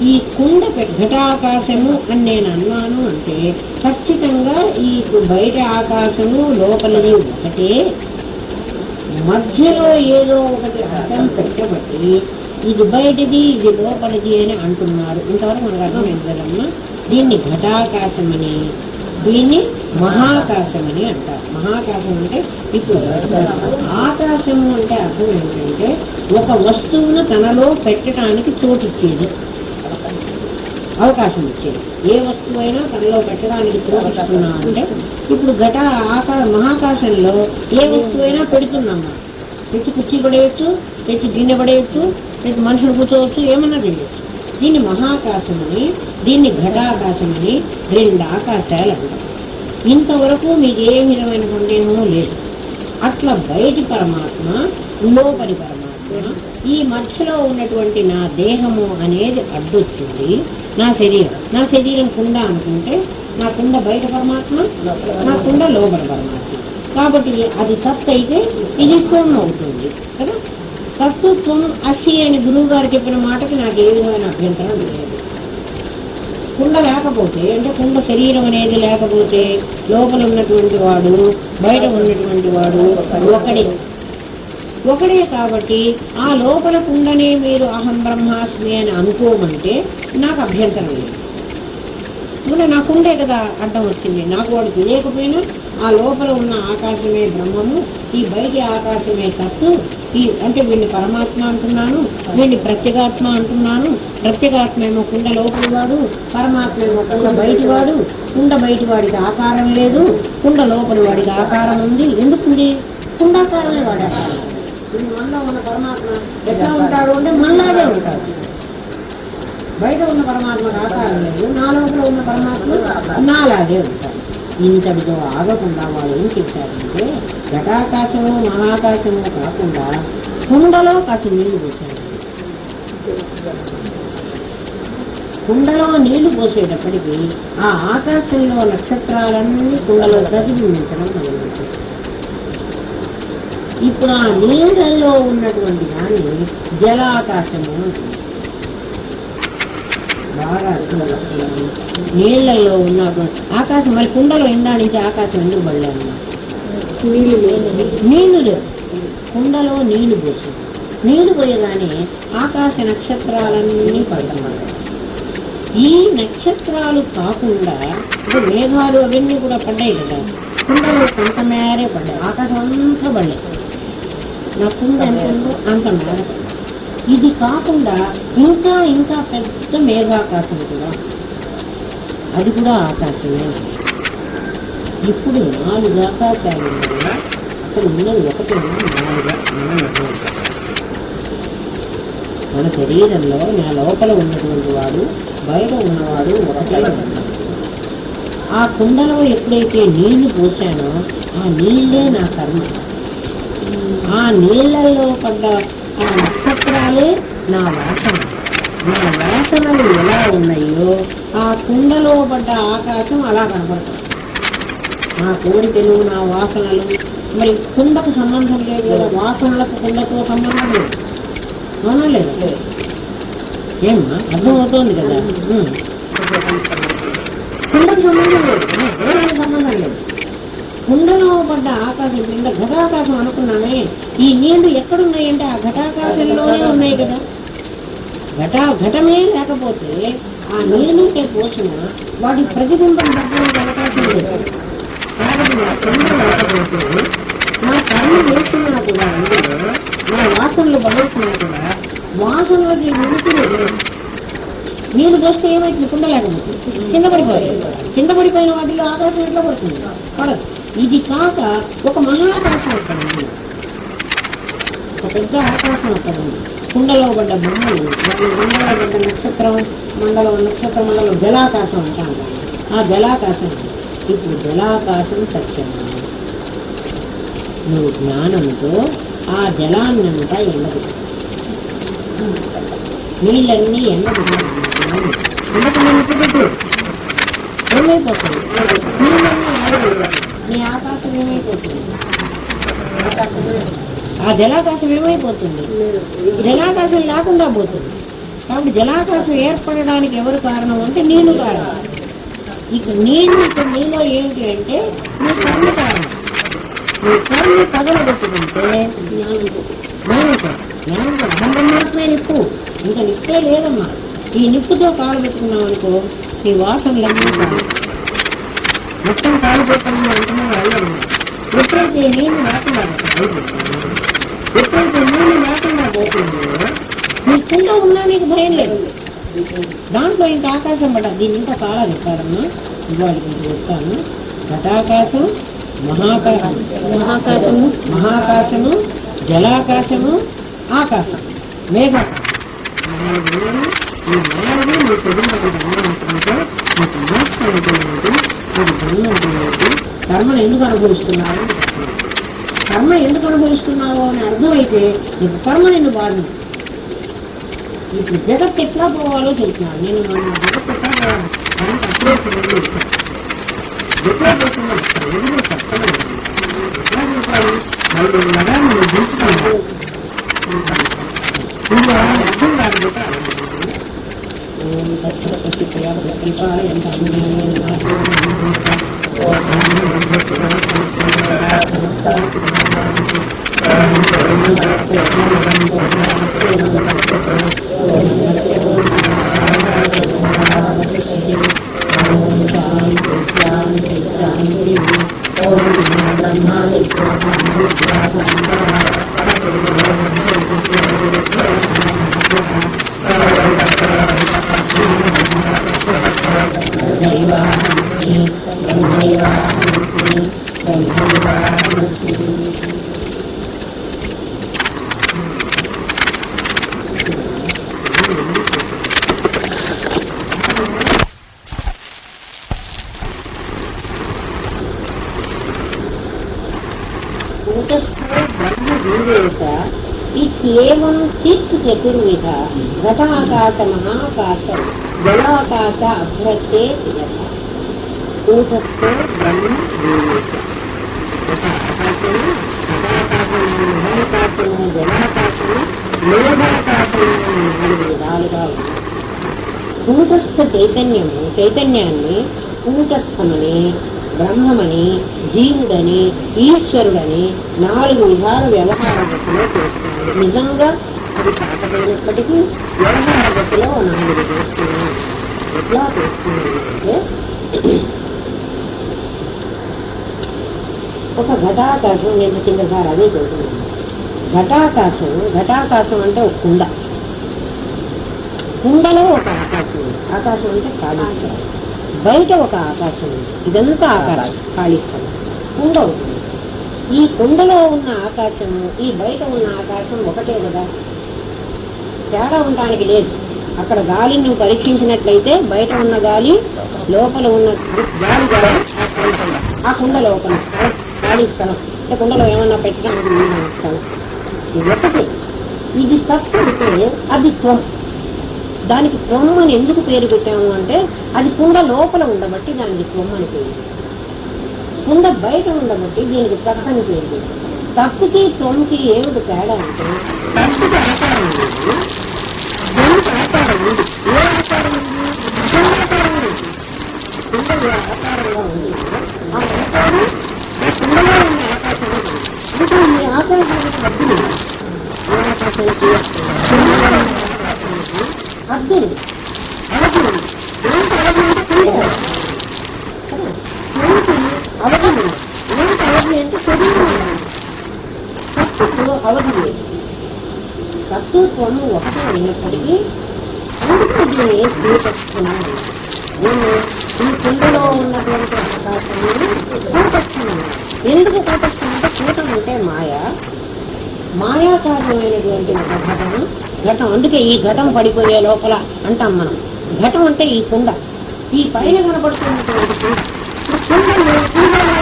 ఈ కుండ ఘటాకాశము అని నేను అన్నాను అంటే ఖచ్చితంగా ఈ బయట ఆకాశము లోపలిది ఒకటే. మధ్యలో ఏదో ఒకటి అర్థం పెట్టబట్టి ఇది బయటిది ఇది లోపలిది అని అంటున్నారు. ఇంతవరకు మనకు అర్థమైంది కదమ్మా. దీన్ని ఘటాకాశమని, దీన్ని మహాకాశమని అంటారు. మహాకాశం అంటే ఇప్పుడు ఆకాశము అంటే అర్థం ఏంటంటే ఒక వస్తువును తనలో పెట్టడానికి చోటిచ్చేది, అవకాశం ఇచ్చేది. ఏ వస్తువైనా తనలో పెట్టడానికి చోటిస్తున్నా అంటే ఇప్పుడు మహాకాశంలో ఏ వస్తువైనా పెడుతున్నామా, తెచ్చి కుర్చీ పడేయచ్చు, తెచ్చి గిన్నె పడేయచ్చు, తెచ్చి మనుషులు కూర్చోవచ్చు, ఏమన్నా చేయవచ్చు. దీన్ని మహాకాశమని, దీన్ని ఘటాకాశమని, రెండు ఆకాశాలు అంటారు. ఇంతవరకు మీకు ఏ విధమైన సందేహము లేదు. అట్లా బయటి పరమాత్మ, లోపలి పరమాత్మ, ఈ మధ్యలో ఉన్నటువంటి నా దేహము అనేది అడ్డొచ్చింది. నా శరీరం కుండ అనుకుంటే నా కుండ బయట పరమాత్మ, నా కుండ లోపల పరమాత్మ. కాబట్టి అది సత్ అయితే ఇది త్వం అవుతుంది కదా. సత్తు త్వం అసి అని గురువు గారు చెప్పిన మాటకి నాకు ఏ విధమైన అభ్యంతరం లేదు. కుండ లేకపోతే అంటే కుండ శరీరం అనేది లేకపోతే లోపల ఉన్నటువంటి వాడు బయట ఉన్నటువంటి వాడు ఒకడే. కాబట్టి ఆ లోపల కుండనే మీరు అహం బ్రహ్మాస్మి అని అనుకోమంటే నాకు అభ్యంతరం లేదు. ఇప్పుడు నా కుండే కదా అడ్డం వచ్చింది. నాకు వాడు తెలియకపోయినా ఆ లోపల ఉన్న ఆకాశమే బ్రహ్మము, ఈ బయటి ఆకాశమే తత్తు. అంటే వీడిని పరమాత్మ అంటున్నాను, వీడిని ప్రత్యేగాత్మ అంటున్నాను. ప్రత్యేగాత్మ ఏమో కుండ లోపలి వాడు, పరమాత్మ ఏమో కుండ బయటి వాడు. కుండ బయటి వాడికి ఆకారం లేదు, కుండ లోపలి వాడికి ఆకారం ఉంది. ఎందుకుంది? కుండాకారమే వాడి ఆకారం. మనలో ఉన్న పరమాత్మ ఎట్లా ఉంటాడు అంటే మనలాగే ఉంటాడు. బయట ఉన్న పరమాత్మకు ఆకారం లేదు, నా లోపల ఉన్న పరమాత్మ నాలాగే ఉంటాడు. ఇంతటితో ఆగకుండా వాళ్ళు ఏం చెప్పారంటే ఘటాకాశము మహాకాశము కాకుండా కుండలో కాసి నీళ్లు పోసారు. కుండలో నీళ్లు పోసేటప్పటికీ ఆ ఆకాశంలో నక్షత్రాలన్నీ కుండలో ప్రతిబింబించడం మొదలుపెట్టారు. ఇప్పుడు ఆ నీళ్ళల్లో ఉన్నటువంటి దాన్ని జలాకాశము అంటుంది. బాగా అర్థం వస్తుంది. నీళ్లలో ఉన్నటువంటి ఆకాశం, మరి కుండలో ఇందా నుంచి ఆకాశం ఎందుకు పడలేదు? నీళ్లు లేవు, కుండలో నీళ్లు పోసి, నీళ్లు పోయగానే ఆకాశ నక్షత్రాలన్నీ పడతాయి. ఈ నక్షత్రాలు కాకుండా ఇప్పుడు మేఘాలు అవన్నీ కూడా పడ్డాయి కదా, కుండలో కొంత మేరే పడ్డాయి, ఆకాశం అంతా పడలేదు. నా కుండ ఎంత ఉందో అంత మేర. ఇది కాకుండా ఇంకా ఇంకా పెద్ద మేఘాకాశం కూడా, అది కూడా ఆకాశమే. ఇప్పుడు 4 ఆకాశాలు ఉన్నాయి. అసలు ఉన్నది ఒకటి, 4 మన శరీరంలో నా లోపల ఉన్నటువంటి వాడు బయట ఉన్నవాడు ఒకటే ఉన్నాడు. ఆ కుండలో ఎప్పుడైతే నీళ్లు పోసానో ఆ నీళ్ళే నా కర్మ. ఆ నీళ్లలో పడ్డ ఆ నక్షత్రాలే నా వాసన. నా వాసనలు ఎలా ఉన్నాయో ఆ కుండలో పడ్డ ఆకాశం అలా కనపడుతుంది. నా కోరికలు, నా వాసనలు, మరి కుండకు సంబంధం లేదు కదా, వాసనలకు కుండతో సంబంధం లేదు. అవునా లేదు? ఏమ్మా అర్థమవుతోంది కదా. కుండకు సంబంధం లేదు, కోరికకు సంబంధం లేదు. కుండలో పడ్డ ఆకాశం కింద ఘటాకాశం అనుకున్నామే. ఈ నీళ్లు ఎక్కడున్నాయంటే ఆ ఘటాకాశంలోనే ఉన్నాయి కదా. ఘటమే లేకపోతే ఆ నీళ్ళకే పోసిన వాటి ప్రతిబింబం తగ్గడానికి అవకాశం లేదు. కాబట్టి నా కుండ లేకపోతే నా కర్మ వేస్తున్నా కూడా, అందులో నా వాసనలు బదులుతున్నా కూడా వాసనలకి ఉనికి లేదు. నీళ్ళు పోస్తే ఏమైతుంది? కుండ లేకపోతే కింద పడిపోతుంది. కింద పడిపోయిన వాటిలో ఆకాశం ఎట్లా పడుతుంది? పడదు. ఇది కాక ఒక మహాకాశం అక్కడ ఉంది, ఒక పెద్ద ఆకాశం అక్కడ ఉంది. కుండలో పడ్డ బొమ్మలు, కుండలో పడ్డ నక్షత్ర మండలం జలాకాశం అంటాం. ఆ జలాకాశం ఇప్పుడు జలాకాశం సత్యమా? నువ్వు జ్ఞానంతో ఆ జలాన్నంతా ఎండబెట్టు. నీళ్ళన్నీ ఎండబెట్టు. ఎండకు ఏమైపోతుంది? నీళ్ళన్నీ ఎండబెట్టాలి. నీ ఆకాశం ఏమైపోతుంది? ఆ జలాకాశం ఏమైపోతుంది? జలాకాశం లేకుండా పోతుంది. కాబట్టి జలాకాశం ఏర్పడడానికి ఎవరు కారణం అంటే నీళ్లు కారణం. ఇక నీళ్ళు, ఇక్కడ నీలో ఏమిటి అంటే నీ కర్మ కారణం. నీ కళ్ళు పగలగొట్టుకుంటే జ్ఞానంతో అహం బ్రహ్మాత్మే నిప్పు, ఇంకా నిప్పే లేదమ్మా. ఈ నిప్పుతో కాలు పెట్టుకున్నావు అనుకో, నీ వాసనలన్నీ కాదు మొత్తం కాలిపోతాను అంటున్నావు. అయ్యమ్మ ఎప్పుడైతే నేను లేకుండా ఎప్పుడైతే నేను లేకుండా పోతుందో నీ కింద ఉన్నా నీకు భయం లేదు. దాంట్లో ఇంకా ఆకాశం పడ్డా. దీన్ని ఇంకా చాలా చెప్తారమ్మా, ఇవాళకి నేను చెప్తాను. ఘటాకాశం, మహాకాశము, మహాకాశము, జలాకాశము, ఆకాశం, మేఘాకాశం. ఈ నాలుగు మీ పొద్దున్నటువంటి అనుకుంటే మీకు మోక్షం అంటే ఏంటి, మీకు జన్మ అంటే ఏంటి, కర్మను ఎందుకు అనుభవిస్తున్నారు, కర్మ ఎందుకు అనుభవిస్తున్నావు అని అర్థమైతే నీకు కర్మ నిన్ను బాధింది. ఇప్పుడు జగత్ ఎట్లా పోవాలో చెప్తున్నాను నేను. జగత్ ఎట్లా పోవాలి అంటే అప్పుడే ఎట్లా పోతుందో ఎదురు కష్టమే. ఎట్లా చెప్పాలి, మళ్ళీ నగరాన్ని నువ్వు దించుకున్నావు అర్థం కాకపోతే ఇత్యేవం చిత్ చతుర్విధ ఘటాకాశ మహాకాశ జలాకాశ అభ్రతే కూటస్థో బ్రహ్మ వీరేశ. ఆకాశము, ఘటాకాశము, మహాకాశము, జలాకాశము, మేఘాకాశము 4 విధాలుగా ఉంది. కూటస్థ చైతన్యము, చైతన్యాన్ని కూటస్థమని, బ్రహ్మమని, జీవుడని, ఈశ్వరుడని 4 విధాల వ్యవహార గతిలో చేస్తున్నాడు. నిజంగా అది కాకపోయినప్పటికీ వ్యవహార గతిలో 4 చేస్తున్నాడు. ఎట్లా చేస్తున్నాడు అంటే, ఒక ఘటాకాశం, నేను కిందసారి అదే చెబుతున్నాను. ఘటాకాశం అంటే ఒక కుండ, కుండలో ఒక ఆకాశం ఉంది. ఆకాశం అంటే ఖాళీ స్థలం, బయట ఒక ఆకాశం ఉంది. ఇదంతా ఆకాశం, ఖాళీ స్థలం, కుండ ఉంటుంది. ఈ కుండలో ఉన్న ఆకాశము, ఈ బయట ఉన్న ఆకాశం ఒకటే కదా, తేడా ఉండడానికి లేదు. అక్కడ గాలిని నువ్వు పరీక్షించినట్లయితే బయట ఉన్న గాలి, లోపల ఉన్న గాలి ఆ కుండ లోపల ఖాళీ స్థలం. అంటే కుండలో ఏమన్నా పెట్టడం స్థలం ఇది ఒకటి. ఇది తప్పితే అది త్వం. దానికి త్వం అని ఎందుకు పేరు పెట్టాము అంటే, అది కుండ లోపల ఉండబట్టి దానికి త్వం అని పేరు. కుండ బయట ఉండబట్టి దీనికి తప్పని పేరు పెట్టాం. తప్పుకి త్వంకి ఏమిటి తేడా అంటే, తప్పుకి ఆకారం ఉంది, త్వంకి ఆకారం ఉంది. ఏ ఆకారం ఉంది? కుండాకారం ఉంది. కుండ ఆకారంగా ఉంది. ఆ ఆకారం ఆ కుండలో ఉన్న ఆకాశం అంటే ఈ ఆకాశానికి అద్దులు, ఏ ఆకాశానికి అద్దులు, అవధులు. ఏంటి అవధి అంటే కుండ, అవధులు. ఏంటి అవధి అంటే శరీరం. సత్తుకు అవధి లేదు. సత్తుత్వము ఒకటే అయినప్పటికీ ఎందుకు దీన్ని కూటస్థున్నాడు. నేను ఈ కుండలో ఉన్నటువంటి ఆకాశాన్ని కూటస్థున్నాను. ఎందుకు కూటస్థునంటే, కూటం అంటే మాయ, మాయాకారమైనటువంటి ఒక ఘటం. అందుకే ఈ ఘటం పడిపోయే లోపల అంటాం మనం. ఘటం అంటే ఈ కుండ, ఈ పైన కనబడుతున్నటువంటి కుండ. కుండలో